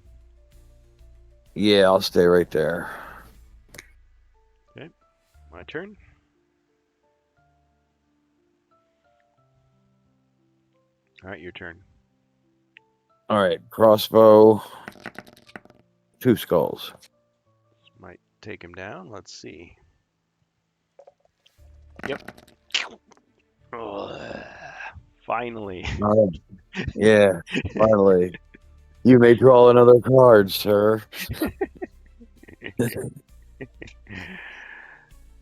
Yeah, I'll stay right there. Okay. My turn. All right, your turn. All right, crossbow, 2 skulls. Might take him down. Let's see. Yep. Ugh. Finally. Yeah, finally. You may draw another card, sir.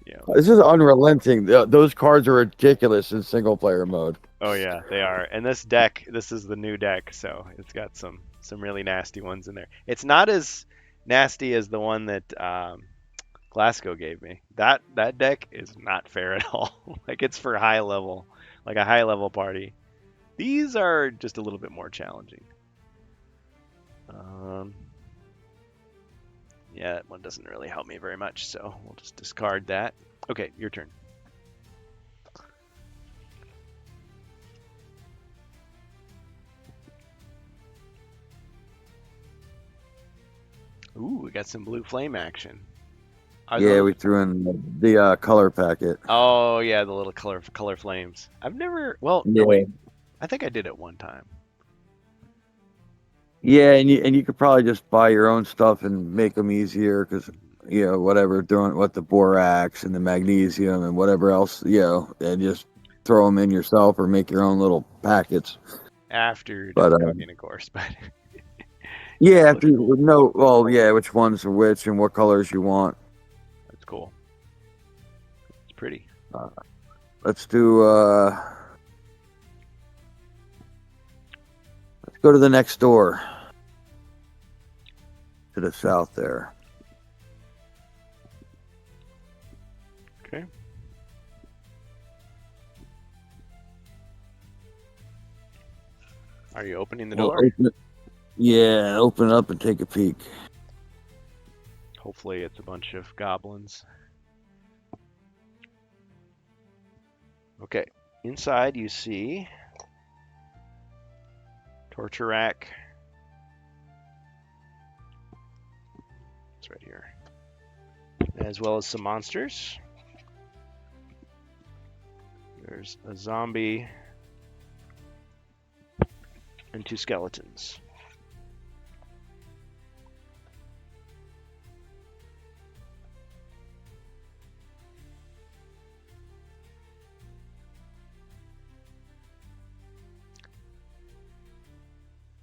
Yeah. This is unrelenting. Those cards are ridiculous in single player mode. Oh yeah, they are. And this deck, this is the new deck, so it's got some really nasty ones in there. It's not as nasty as the one that Glasgow gave me. That deck is not fair at all. Like, it's for high level, like a high level party. These are just a little bit more challenging. Yeah, that one doesn't really help me very much, so we'll just discard that. Okay, your turn. Ooh, we got some blue flame action. Yeah, we threw in the color packet. Oh yeah, the little color flames. I've never. Well, Yeah. no wait. I think I did it one time. Yeah, and you could probably just buy your own stuff and make them easier because, whatever, throwing what the borax and the magnesium and whatever else, and just throw them in yourself or make your own little packets. After you're done cooking, of course. But Yeah, if Look, you would know, well, yeah, which ones are which and what colors you want. that's cool. It's pretty. Uh, let's do. Let's go to the next door to the south there. Okay. Are you opening the Well, door? yeah, open it up and take a peek. Hopefully, it's a bunch of goblins. Okay. Inside, you see torture rack. It's right here. As well as some monsters. There's a zombie and 2 skeletons.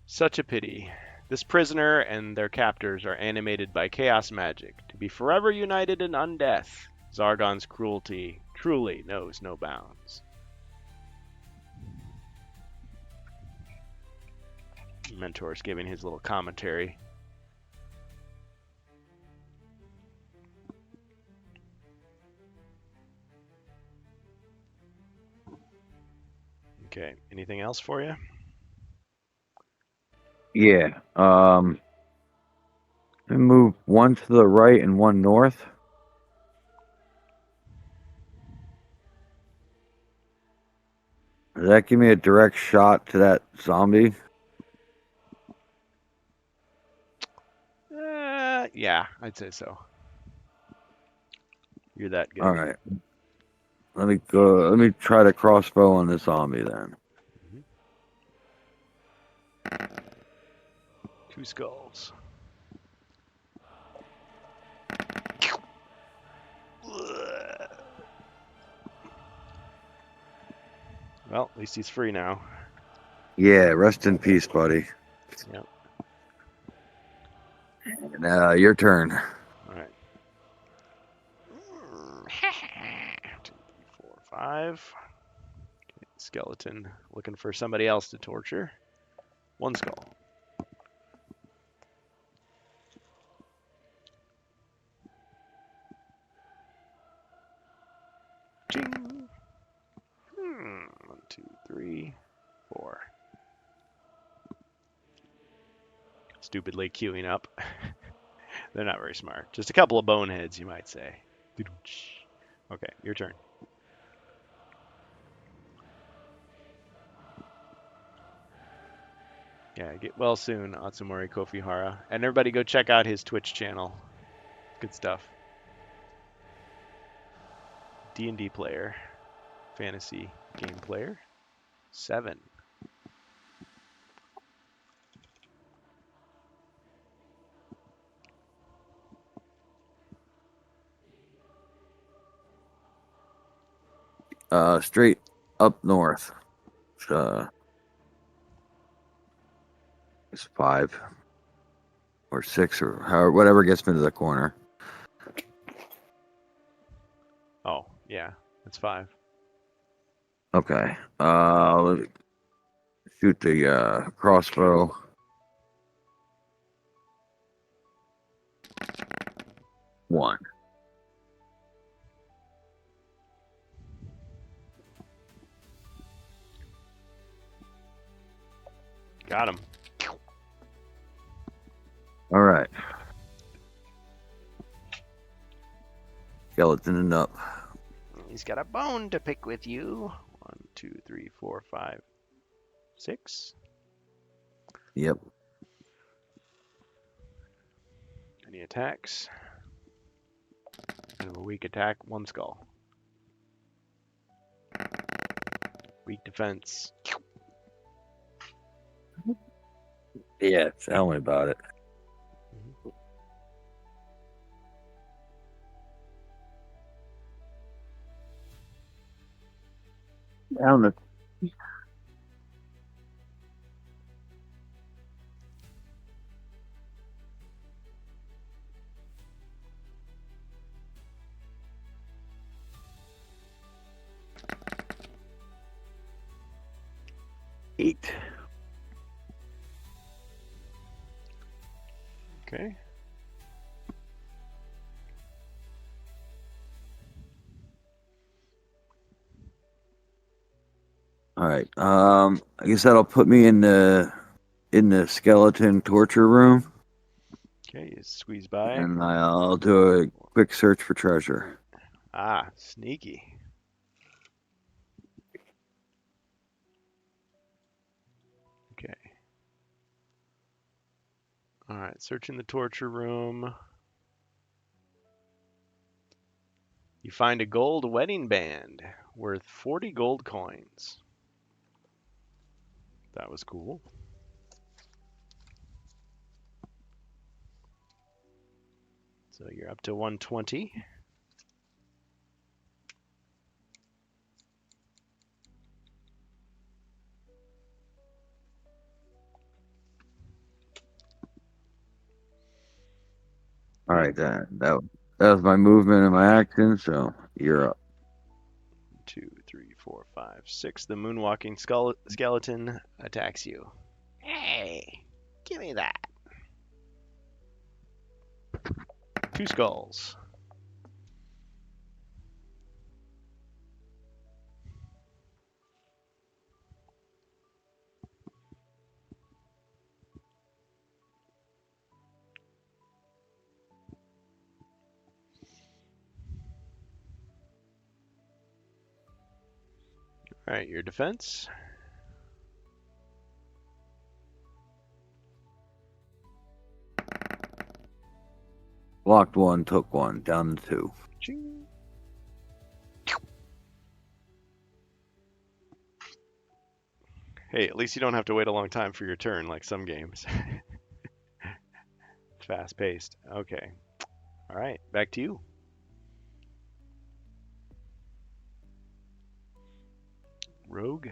Such a pity. This prisoner and their captors are animated by chaos magic to be forever united in undeath. Zargon's cruelty truly knows no bounds. Mentor's giving his little commentary. Okay, anything else for you? Yeah. Move one to the right and one north. Does that give me a direct shot to that zombie? Yeah, I'd say so. You're that good. All right. Let me go. Let me try the crossbow on the zombie then. 2 skulls. Well, at least he's free now. Yeah. Rest in peace, buddy. Yep. And, your turn. All right. 2, 3, 4, 5. Okay, skeleton looking for somebody else to torture. 1 skull. Ching. 1, 2, 3, 4. Stupidly queuing up. They're not very smart. Just a couple of boneheads, you might say. Okay, your turn. Yeah, get well soon, Atsumori Kofihara. And everybody go check out his Twitch channel. Good stuff. D&D player. Fantasy game player. 7. Straight up north. It's 5 or 6 or however, whatever gets me to the corner. Oh, yeah, that's 5. Okay. Let me shoot the crossbow. 1. Got him. All right. Skeleton up. He's got a bone to pick with you. 1, 2, 3, 4, 5, 6. Yep. Any attacks? And a weak attack, 1 skull. Weak defense. Yeah. Tell me about it. Down the. 8. Okay. All right. I guess that'll put me in the skeleton torture room, Okay, you squeeze by. and I'll do a quick search for treasure. Ah, sneaky. Okay. All right, searching the torture room. You find a gold wedding band worth 40 gold coins. That was cool. So you're up to 120. All right, that was my movement and my action. So you're up. 2, 3, 4, 5, 6. The moonwalking skeleton attacks you. Hey, give me that. 2 skulls. All right, your defense. Blocked 1, took 1, down to 2. Ching. Hey, at least you don't have to wait a long time for your turn like some games. Fast paced. Okay. All right, back to you. Rogue.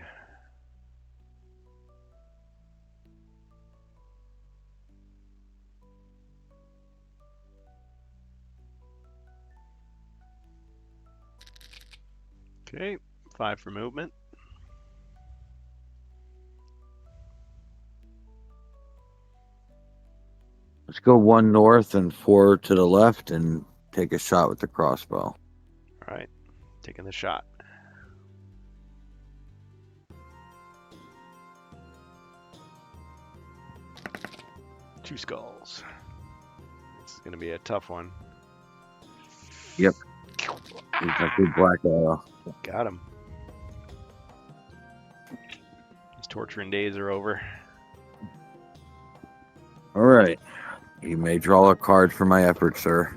Okay, 5 for movement. Let's go 1 north and 4 to the left and take a shot with the crossbow. All right, taking the shot. Two skulls. This is going to be a tough one. Yep. He's got big black arrow. Got him. His torturing days are over. All right. You may draw a card for my effort, sir.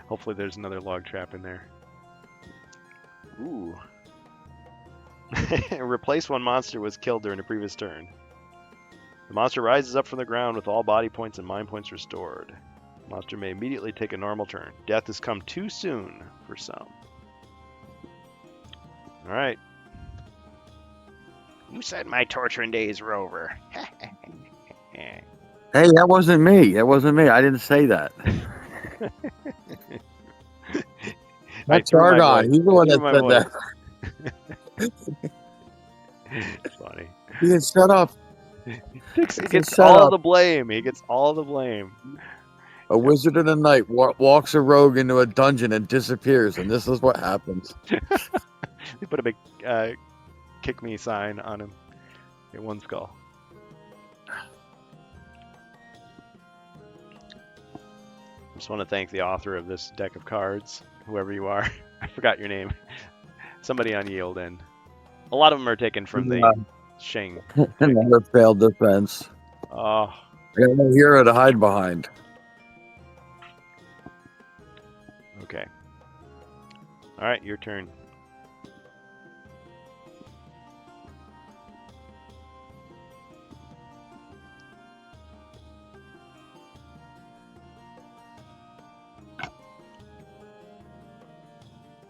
Hopefully there's another log trap in there. Ooh. Replace one monster was killed during a previous turn. The monster rises up from the ground with all body points and mind points restored. The monster may immediately take a normal turn. Death has come too soon for some. Alright. You said my torturing days were over. Hey, that wasn't me. That wasn't me. I didn't say that. That's Sargon. He's the one that said that. It's funny. He gets shut up. He gets all the blame. He gets all the blame. A wizard in the night walks a rogue into a dungeon and disappears, and this is what happens. They put a big kick me sign on him. Okay, 1 skull. Just want to thank the author of this deck of cards, whoever you are. I forgot your name. Somebody on Yielden. A lot of them are taken from the Shing. Another failed defense. Oh. I got no hero to hide behind. Okay. All right, your turn.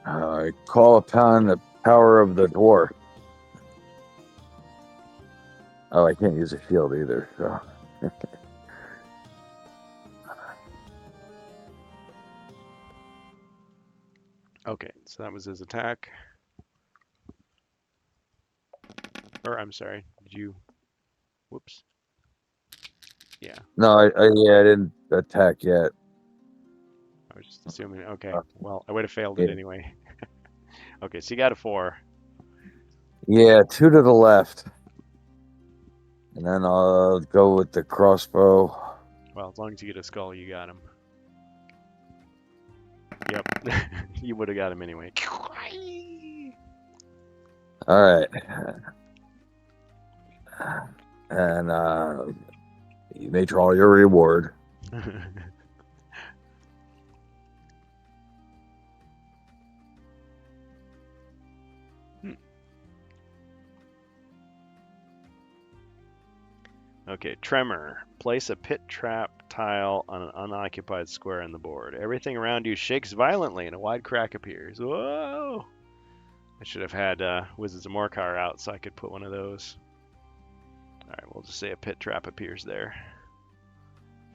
I call upon the power of the dwarf. Oh, I can't use a shield either. So. Okay, so that was his attack. Or I'm sorry, did you? Whoops. Yeah, No, I didn't attack yet. I was just assuming. Okay, well, I would have failed Yeah. it anyway. Okay, so you got a 4. Yeah, 2 to the left. And then I'll go with the crossbow. Well, as long as you get a skull, you got him. Yep, you would have got him anyway. All right. And you may draw your reward. Okay, tremor. Place a pit trap tile on an unoccupied square on the board. Everything around you shakes violently and a wide crack appears. Whoa! I should have had Wizards of Morcar out so I could put one of those. Alright, we'll just say a pit trap appears there,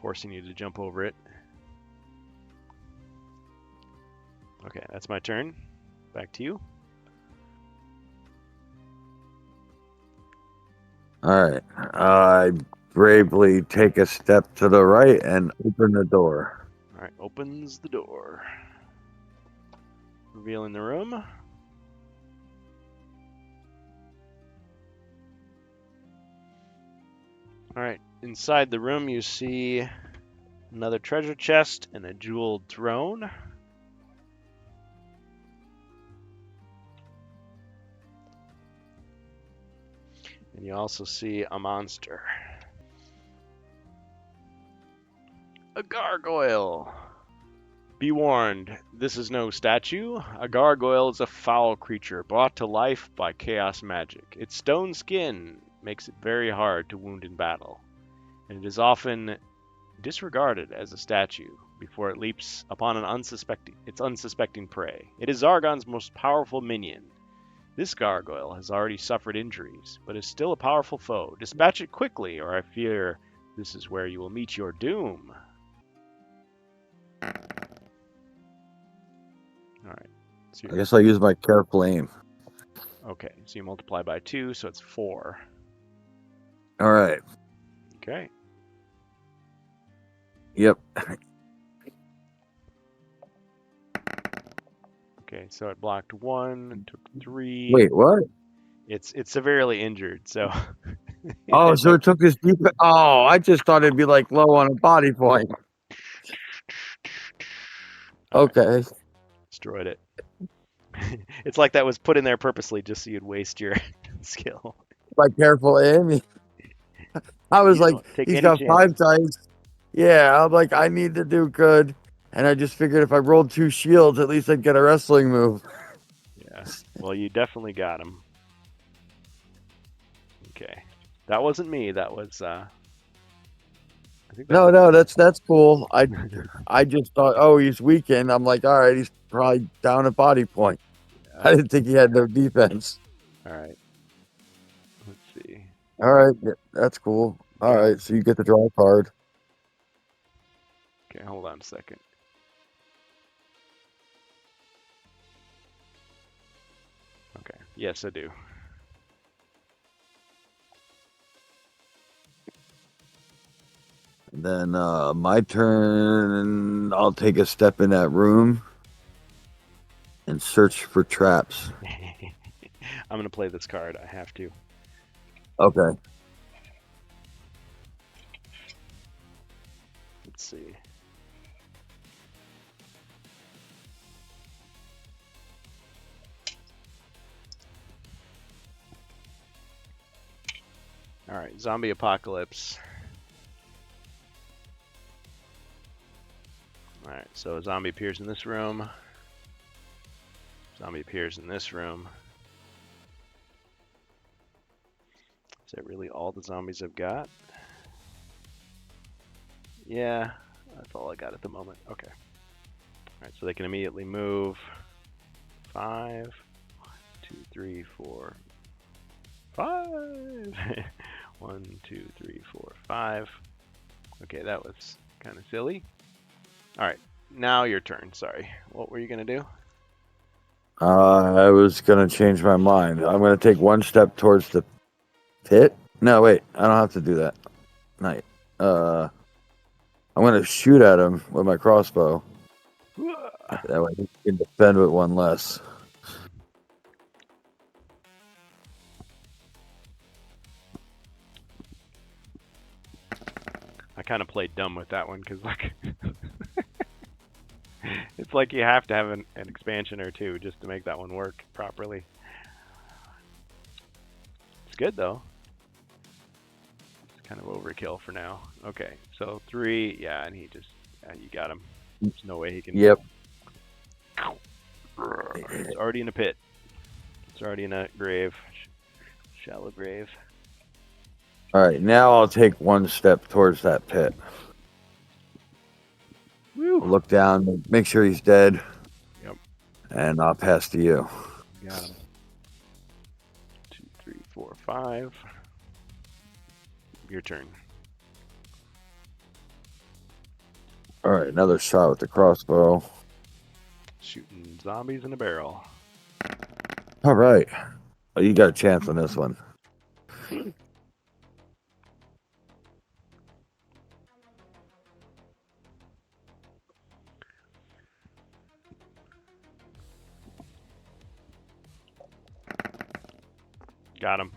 forcing you to jump over it. Okay, that's my turn. Back to you. All right. I bravely take a step to the right and open the door. Alright, opens the door. Revealing the room. Alright, inside the room you see another treasure chest and a jeweled throne. And you also see a monster. A gargoyle. Be warned, this is no statue. A gargoyle is a foul creature brought to life by chaos magic. Its stone skin makes it very hard to wound in battle, and it is often disregarded as a statue before it leaps upon its unsuspecting prey. It is Zargon's most powerful minion. This gargoyle has already suffered injuries, but is still a powerful foe. Dispatch it quickly, or I fear this is where you will meet your doom. Alright. So I guess I'll use my careful aim. okay, so you multiply by 2, so it's 4. All right. Okay. Yep. Okay, so it blocked 1, took 3. Wait, what? It's severely injured, so. Oh, so it took his deep. Oh, I just thought it'd be like low on a body point. Okay. Destroyed it. It's like that was put in there purposely just so you'd waste your skill. My careful aim. I was You like, don't take he's any got chances. 5 dice. Yeah, I'm like, I need to do good. And I just figured if I rolled 2 shields, at least I'd get a wrestling move. Yeah. Well, you definitely got him. Okay. That wasn't me. That was. I think that No, that's cool. I just thought, oh, he's weakened. I'm like, all right, he's probably down at body point. I didn't think he had no defense. All right. Let's see. All right, yeah, that's cool. All right, so you get to draw a card. Okay, hold on a second. Okay. Yes, I do. Then my turn. I'll take a step in that room and search for traps. I'm gonna play this card. I have to. Okay. Let's see. All right, zombie apocalypse. All right, so a zombie appears in this room. Zombie appears in this room. Is that really all the zombies I've got? Yeah, that's all I got at the moment. Okay. All right, so they can immediately move. 5, 2, 3, 4, 5. 1, 2, 3, 4, 5. Okay, that was kind of silly. All right, now your turn. Sorry. What were you going to do? I was gonna change my mind. I'm gonna take one step towards the pit? No, wait. I don't have to do that. Night. I'm gonna shoot at him with my crossbow. That way he can defend with one less. I kind of played dumb with that one because like it's like you have to have an expansion or two just to make that one work properly. It's good though. It's kind of overkill for now. Okay, so 3, yeah, and he just, you got him. There's no way he can. Yep. It's already in a pit. It's already in a grave, shallow grave. All right, now I'll take one step towards that pit. Woo. Look down, make sure he's dead. Yep. And I'll pass to you. Got him. 2, 3, 4, 5. Your turn. All right, another shot with the crossbow. Shooting zombies in a barrel. All right. Oh, you got a chance on this one. Got him.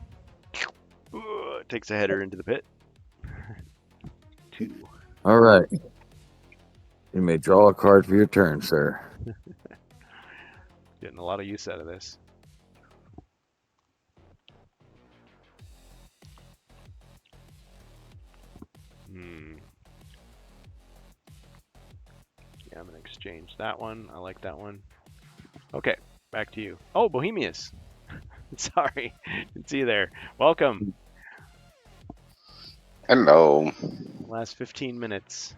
Takes a header into the pit. 2. All right. You may draw a card for your turn, sir. Getting a lot of use out of this. Yeah, I'm gonna exchange that one. I like that one. Okay, back to you. Oh, Bohemius. Sorry, didn't see you there. Welcome. Hello. Last 15 minutes.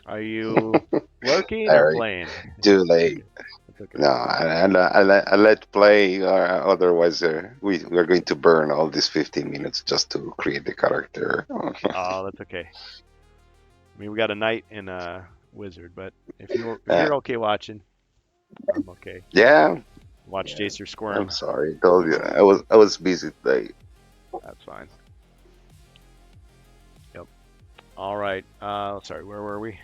Are you working or Sorry. playing? Too late. It's okay. No, I let play, otherwise we're going to burn all these 15 minutes just to create the character. Oh, that's okay. I mean, we got a knight and a wizard, but if you're okay watching, I'm okay. Yeah. Watch Yeah. Jacer squirm. I'm sorry. Told you I was busy today. That's fine. Yep. All right. Sorry, where were we?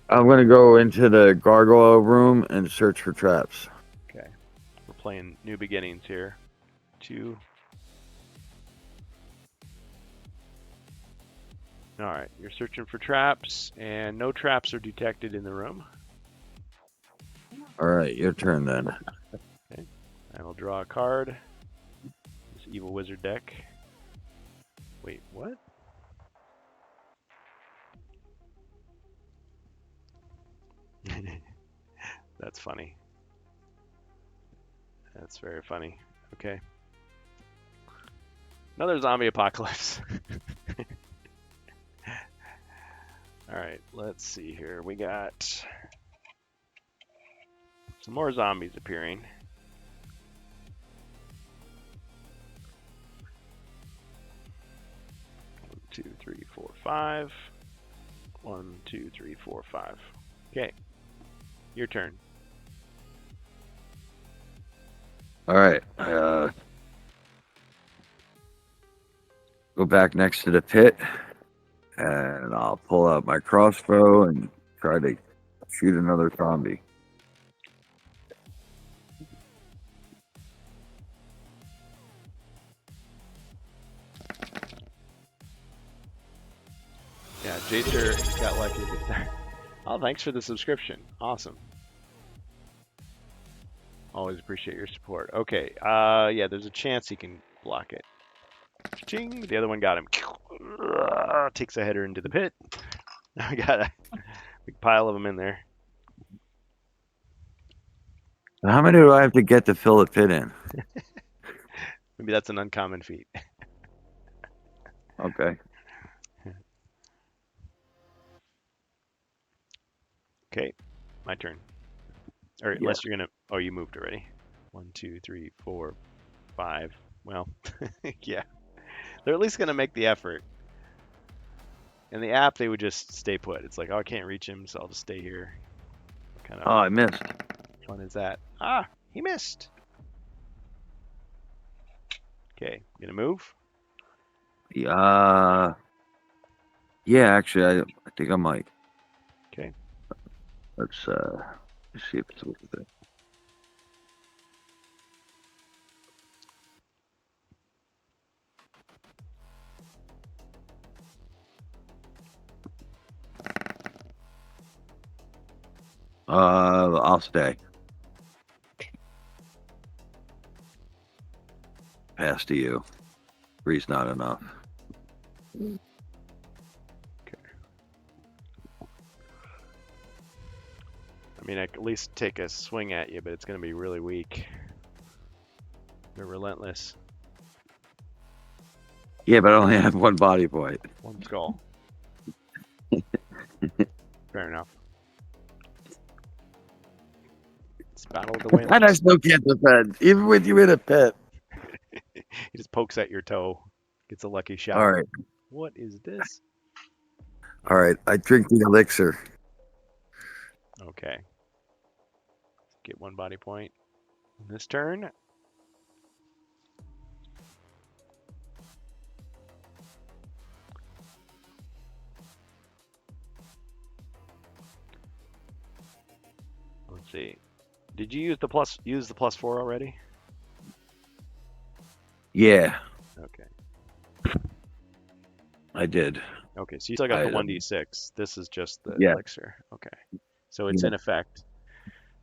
I'm going to go into the gargoyle room and search for traps. Okay. We're playing New Beginnings here. 2. All right. You're searching for traps, and no traps are detected in the room. All right, your turn then. I will draw a card. This evil wizard deck. Wait, what? That's funny. That's very funny. Okay. Another zombie apocalypse. All right, let's see here. We got some more zombies appearing. One, 2, 3, 4, 5. 1, 2, 3, 4, 5. Okay. Your turn. All right. Go back next to the pit, and I'll pull out my crossbow and try to shoot another zombie. Yeah, Jacer got lucky this time. Oh, thanks for the subscription. Awesome. Always appreciate your support. Okay, yeah, there's a chance he can block it. Ching! The other one got him. Takes a header into the pit. I got a big pile of them in there. How many do I have to get to fill the pit in? Maybe that's an uncommon feat. Okay. Okay, my turn. Or unless you're gonna. Oh, you moved already. 1, 2, 3, 4, 5. Well, yeah. They're at least gonna make the effort. In the app, they would just stay put. It's like, oh, I can't reach him, so I'll just stay here. What kind Oh, of I missed. fun is that? Ah, he missed. Okay, gonna move? Yeah, actually, I think I might. Okay. Let's see if it's worth it. I'll stay. Pass to you. Three's not enough. I mean, I can at least take a swing at you, but it's gonna be really weak. They're relentless. Yeah, but I only have one body point. One skull. Fair enough. It's battle of the And I winds. still can't defend, even with you in a pit. He just pokes at your toe. Gets a lucky shot. All right. What is this? All right. I drink the elixir. Okay. Get one body point. This turn. Let's see. Did you use the +4 already? Yeah, Okay. I did. Okay, so you still got the 1d6. This is just the Yeah. elixir. Okay. So it's Yeah. in effect.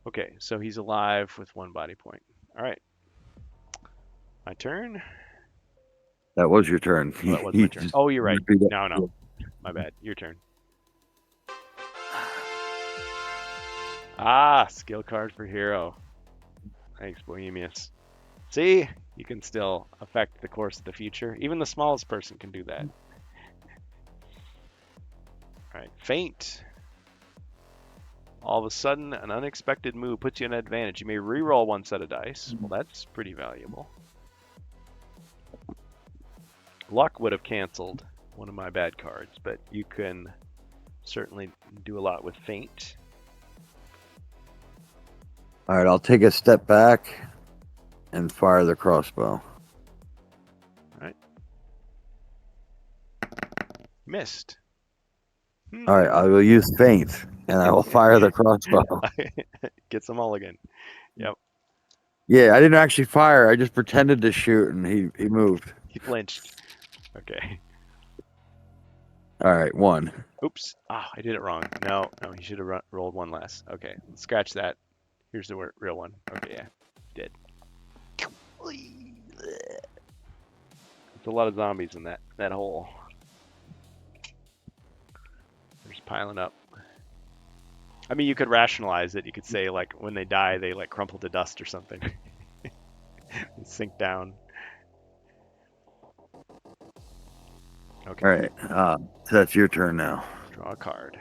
Okay, so he's alive with one body point. All right. My turn. That was your turn. Oh, that was my turn. Oh, you're right. repeat it. No. My bad. Your turn. Ah, skill card for hero. Thanks, Bohemius. See, you can still affect the course of the future. Even the smallest person can do that. All right, feint. All of a sudden, an unexpected move puts you in an advantage. You may re-roll one set of dice. Well, that's pretty valuable. Luck would have canceled one of my bad cards, but you can certainly do a lot with feint. All right, I'll take a step back and fire the crossbow. Missed. All right, I will use feint, and I will fire the crossbow. Gets them all again. Yeah, I didn't actually fire. I just pretended to shoot, and he moved. He flinched. Okay. All right, one. Oops. Ah, I did it wrong. No, he should have rolled one less. Okay, scratch that. Here's the real one. Okay, yeah, did. It's a lot of zombies in that hole. They're just piling up. I mean, you could rationalize it. You could say, like, when they die, they, like, crumple to dust or something. And sink down. Okay. All right, so that's your turn now. Draw a card.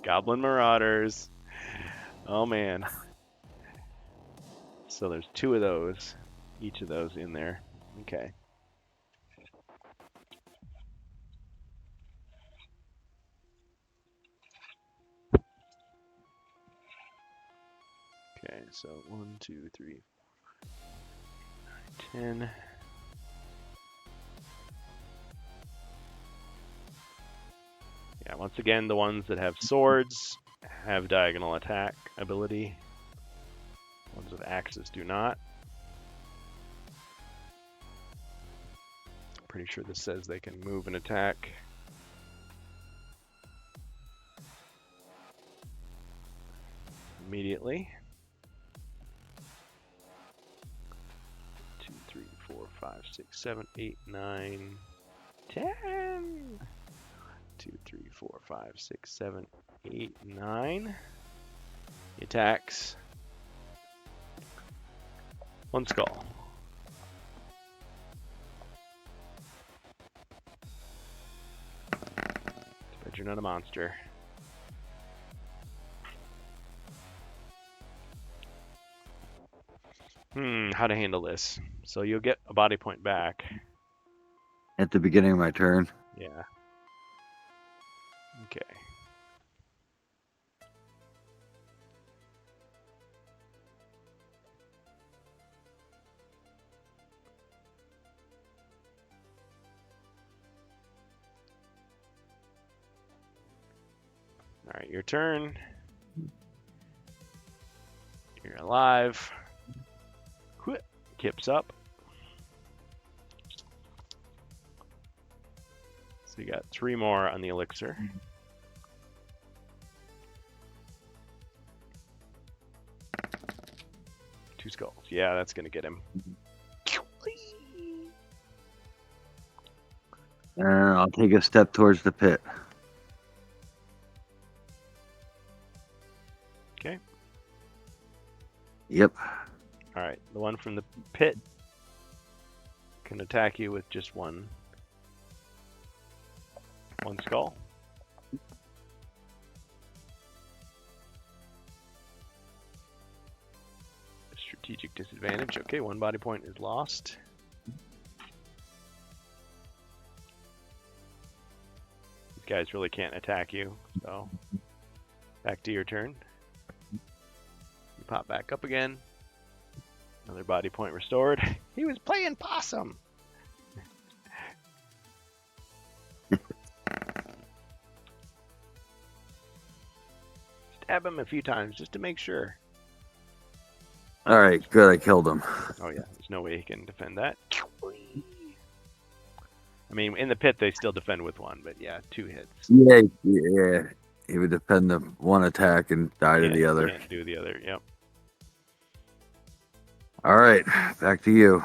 Goblin Marauders. Oh, man. So there's two of those. Each of those in there. Okay. Okay, so 1, 2, 3, 4, 9, 10. Yeah, once again, the ones that have swords have diagonal attack ability. Ones with axes do not. Pretty sure this says they can move and attack. Immediately. 2, 3, 4, 5, 6, 7, 8, 9, 10. 2, 3, 4, 5, 6, 7, 8, 9. He attacks. One skull. But you're not a monster. How to handle this. So you'll get a body point back. At the beginning of my turn. Yeah. Okay. All right, your turn. You're alive. Kip's up. So you got 3 more on the elixir. Two skulls. Yeah, that's gonna get him. And I'll take a step towards the pit. Okay. Yep. All right, the one from the pit can attack you with just one skull. Strategic disadvantage. Okay, 1 body point is lost. These guys really can't attack you, so back to your turn. You pop back up again. Another body point restored. He was playing possum. Stab him a few times just to make sure. All right, good. I killed him. Oh yeah, there's no way he can defend that. I mean, in the pit they still defend with 1, but yeah, 2 hits. Yeah. He would defend the one attack and die to the other. Can't do the other. Yep. All right, back to you.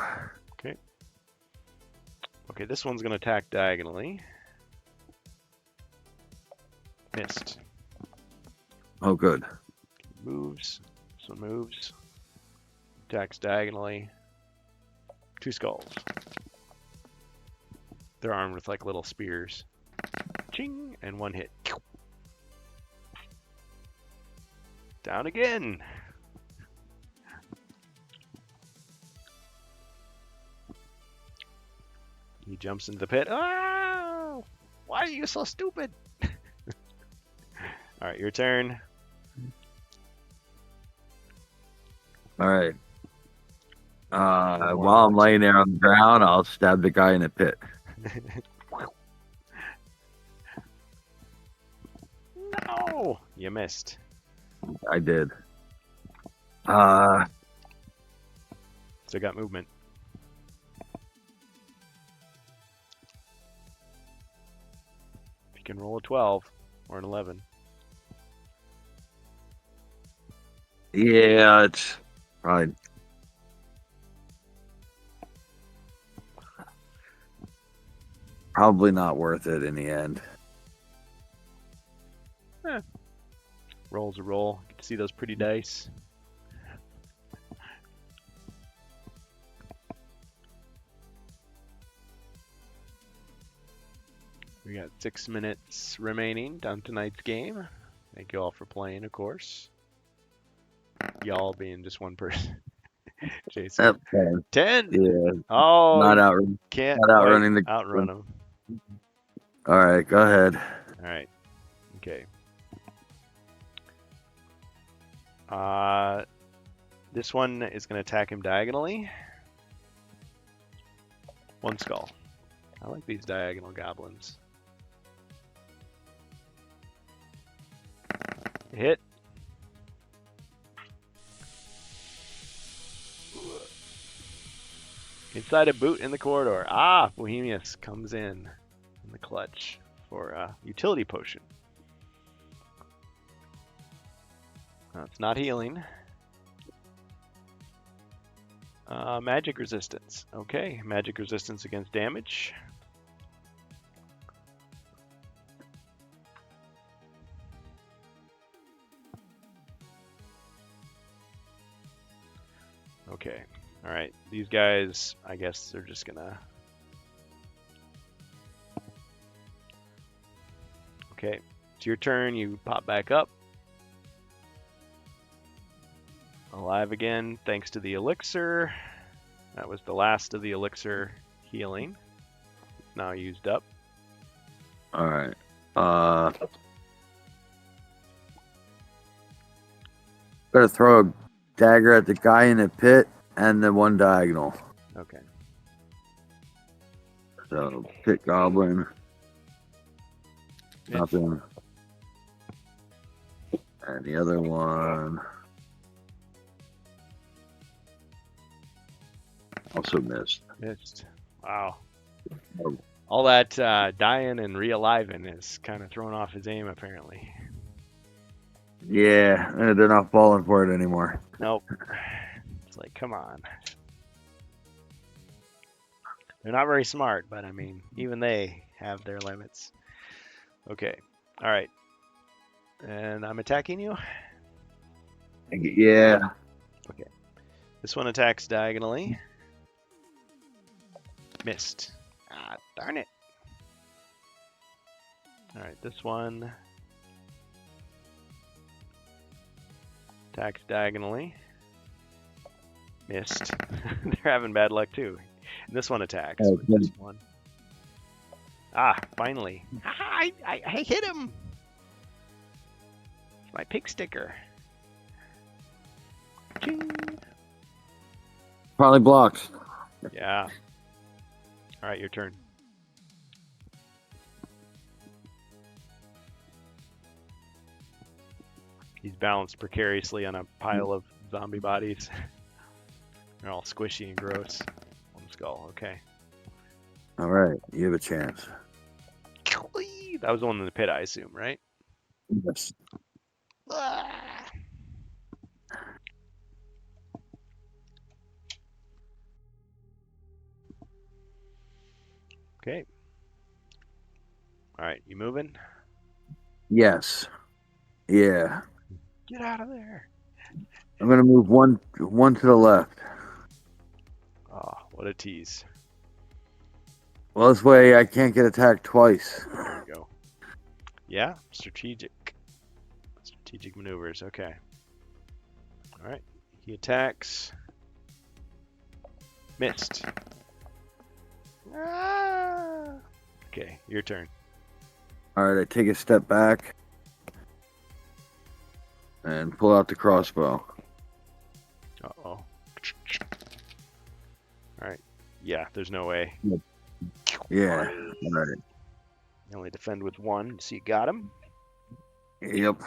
Okay, this one's gonna attack diagonally. Missed. Oh, good. Moves. This one moves. Attacks diagonally. 2 skulls. They're armed with like little spears. Ching! And 1 hit. Down again. He jumps into the pit. Oh! Why are you so stupid? All right, your turn. All right. While I'm laying there on the ground, I'll stab the guy in the pit. No! You missed. I did. So got movement. You can roll a 12 or an 11. Yeah, it's probably not worth it in the end. Roll's a roll. Get to see those pretty dice. We got 6 minutes remaining on tonight's game. Thank you all for playing, of course. Y'all being just one person. Jason. 10. Yeah. Oh, Not outrun. can't not outrunning the outrun them. All right, go ahead. All right. Okay. This one is going to attack him diagonally. 1 skull. I like these diagonal goblins. Hit. Inside a boot in the corridor. Ah, Bohemius comes in the clutch for a utility potion. It's not healing. Magic resistance. Okay, magic resistance against damage. Okay, alright. These guys, I guess they're just gonna... Okay, it's your turn. You pop back up. Alive again, thanks to the elixir. That was the last of the elixir healing. It's now used up. All right. Better throw a dagger at the guy in the pit and the one diagonal. Okay. So pit goblin. Miss. Nothing. And the other one also missed. Missed. Wow. Oh. All that dying and realiving is kind of throwing off his aim, apparently. Yeah, they're not falling for it anymore. Nope. It's like, come on. They're not very smart, but I mean, even they have their limits. Okay. All right. And I'm attacking you. Yeah. This one attacks diagonally. Missed. Ah, darn it. All right, this one attacks diagonally. Missed. They're having bad luck too. And this one attacks Oh, with this one. Ah, finally. Ah, I hit him. It's my pig sticker. Ching. Probably blocked. Yeah. All right, your turn. He's balanced precariously on a pile of zombie bodies. They're all squishy and gross. One skull, okay. All right, you have a chance. That was the one in the pit, I assume, right? Yes. Ah. Okay. All right, you moving? Yes. Yeah. Get out of there. I'm gonna move one to the left. Oh, what a tease. Well, this way I can't get attacked twice. There you go. Yeah, strategic. Strategic maneuvers, okay. All right, he attacks. Missed. Ah. Okay, your turn. All right, I take a step back and pull out the crossbow. Uh-oh. All right. Yeah, there's no way. Yeah. All right. You only defend with one, so you got him. Yep.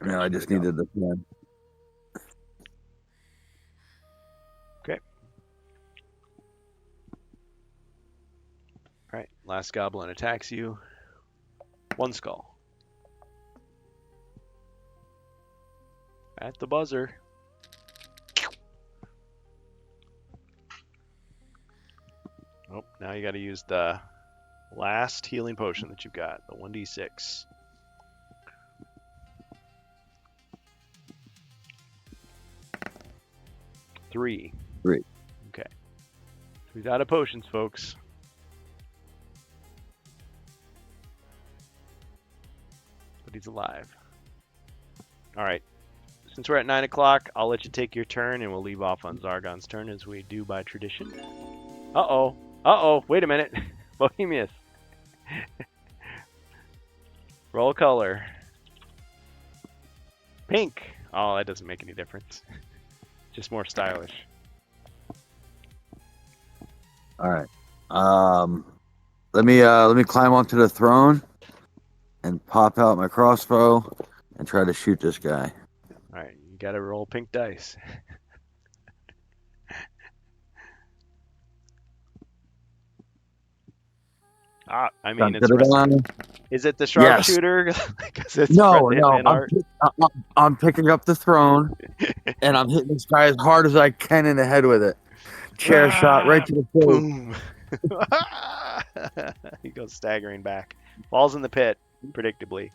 Now I just needed the pen. Okay. All right, last goblin attacks you. One skull. At the buzzer. Oh, now you got to use the last healing potion that you've got, the 1d6. Three. Okay. He's out of potions, folks. But he's alive. All right. Since we're at 9 o'clock, I'll let you take your turn, and we'll leave off on Zargon's turn as we do by tradition. Uh-oh. Uh-oh. Wait a minute. Bohemius. Roll color. Pink. Oh, that doesn't make any difference. Just more stylish. All right. Let me climb onto the throne and pop out my crossbow and try to shoot this guy. All right, you got to roll pink dice. I mean, is it the sharpshooter? Yes. No. I'm picking up the throne and I'm hitting this guy as hard as I can in the head with it. Chair shot right to the face. Boom. He goes staggering back. Falls in the pit, predictably.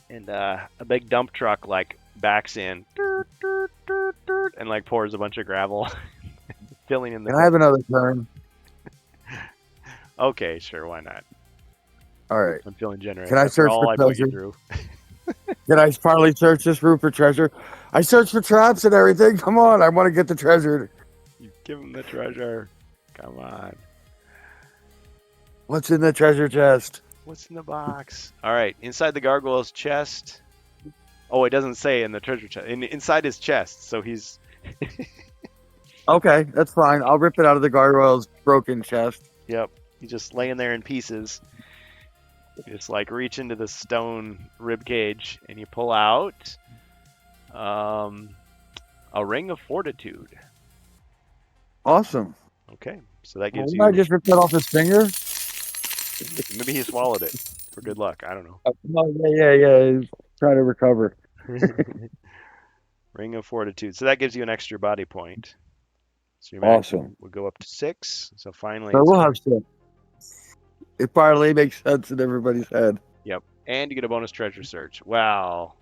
And a big dump truck backs in and pours a bunch of gravel, filling in the. Can I have another turn? Okay, sure, why not? All right. I'm feeling generous. Can I search for treasure? Through. Can I finally search this room for treasure? I searched for traps and everything. Come on, I want to get the treasure. You give him the treasure. Come on. What's in the treasure chest? What's in the box? All right, inside the gargoyle's chest. Oh, it doesn't say in the treasure chest. Inside his chest, so he's. Okay, that's fine. I'll rip it out of the gargoyle's broken chest. Yep, he's just laying there in pieces. You just like reach into the stone rib cage and you pull out a ring of fortitude. Awesome. Okay, so that Well, gives didn't I you. just rip that off his finger? Maybe he swallowed it for good luck. I don't know. No, yeah. He's trying to recover. Ring of fortitude. So that gives you an extra body point. So your maximum Awesome. would go up to 6. So finally, So it's we'll have shit. It finally makes sense in everybody's head. Yep. And you get a bonus treasure search. Wow.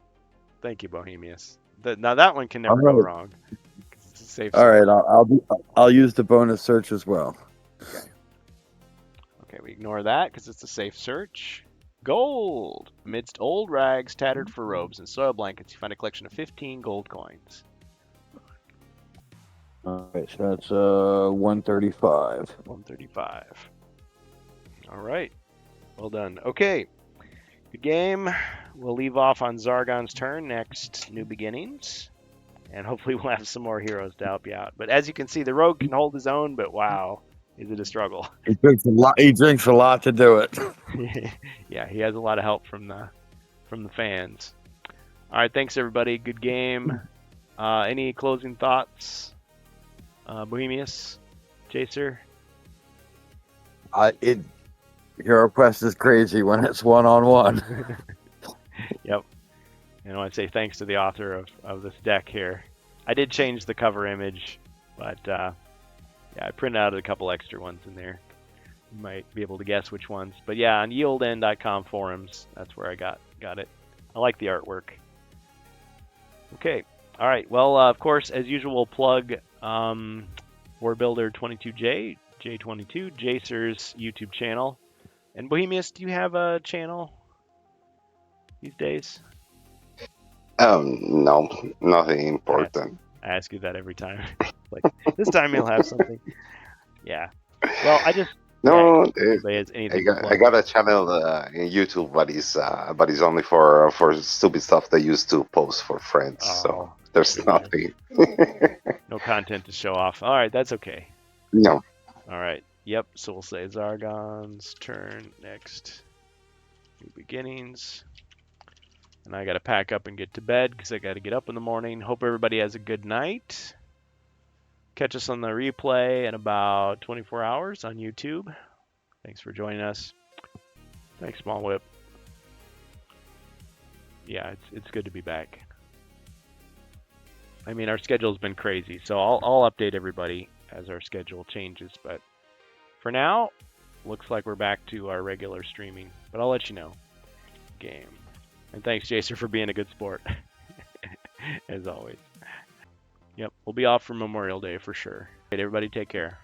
Thank you, Bohemius. Now that one can All never go right. wrong. 'Cause it's a safe All search. right. I'll use the bonus search as well. Okay, we ignore that because it's a safe search. Gold. Amidst old rags, tattered fur robes, and soiled blankets, you find a collection of 15 gold coins. All right. So that's 135. 135. All right. Well done. Okay. Good game. We'll leave off on Zargon's turn next, New Beginnings. And hopefully we'll have some more heroes to help you out. But as you can see, the rogue can hold his own, but wow, is it a struggle. He drinks a lot. He drinks a lot to do it. Yeah, he has a lot of help from the fans. All right, thanks everybody. Good game. Any closing thoughts, Bohemius, Jacer? Hero Quest is crazy when it's 1-on-1. Yep. And I want to say thanks to the author of this deck here. I did change the cover image, but yeah, I printed out a couple extra ones in there. You might be able to guess which ones. But yeah, on yieldn.com forums, that's where I got it. I like the artwork. Okay. All right. Well, of course, as usual, plug WarBuilder22J, J22, Jacer's YouTube channel. And Bohemius, do you have a channel these days? No, nothing important. I ask you that every time. Like, this time you'll have something. Yeah. Well, No, anybody has anything to I plug? got a channel in YouTube, but it's only for stupid stuff they used to post for friends. So there's too bad. nothing. No content to show off. All right, that's okay. No. All right. Yep. So we'll say Zargon's turn next. New Beginnings. And I got to pack up and get to bed because I got to get up in the morning. Hope everybody has a good night. Catch us on the replay in about 24 hours on YouTube. Thanks for joining us. Thanks, Small Whip. Yeah, it's good to be back. I mean, our schedule's been crazy, so I'll update everybody as our schedule changes. But for now, looks like we're back to our regular streaming. But I'll let you know. Game. And thanks, Jacer, for being a good sport. As always. Yep, we'll be off for Memorial Day for sure. All right, everybody, take care.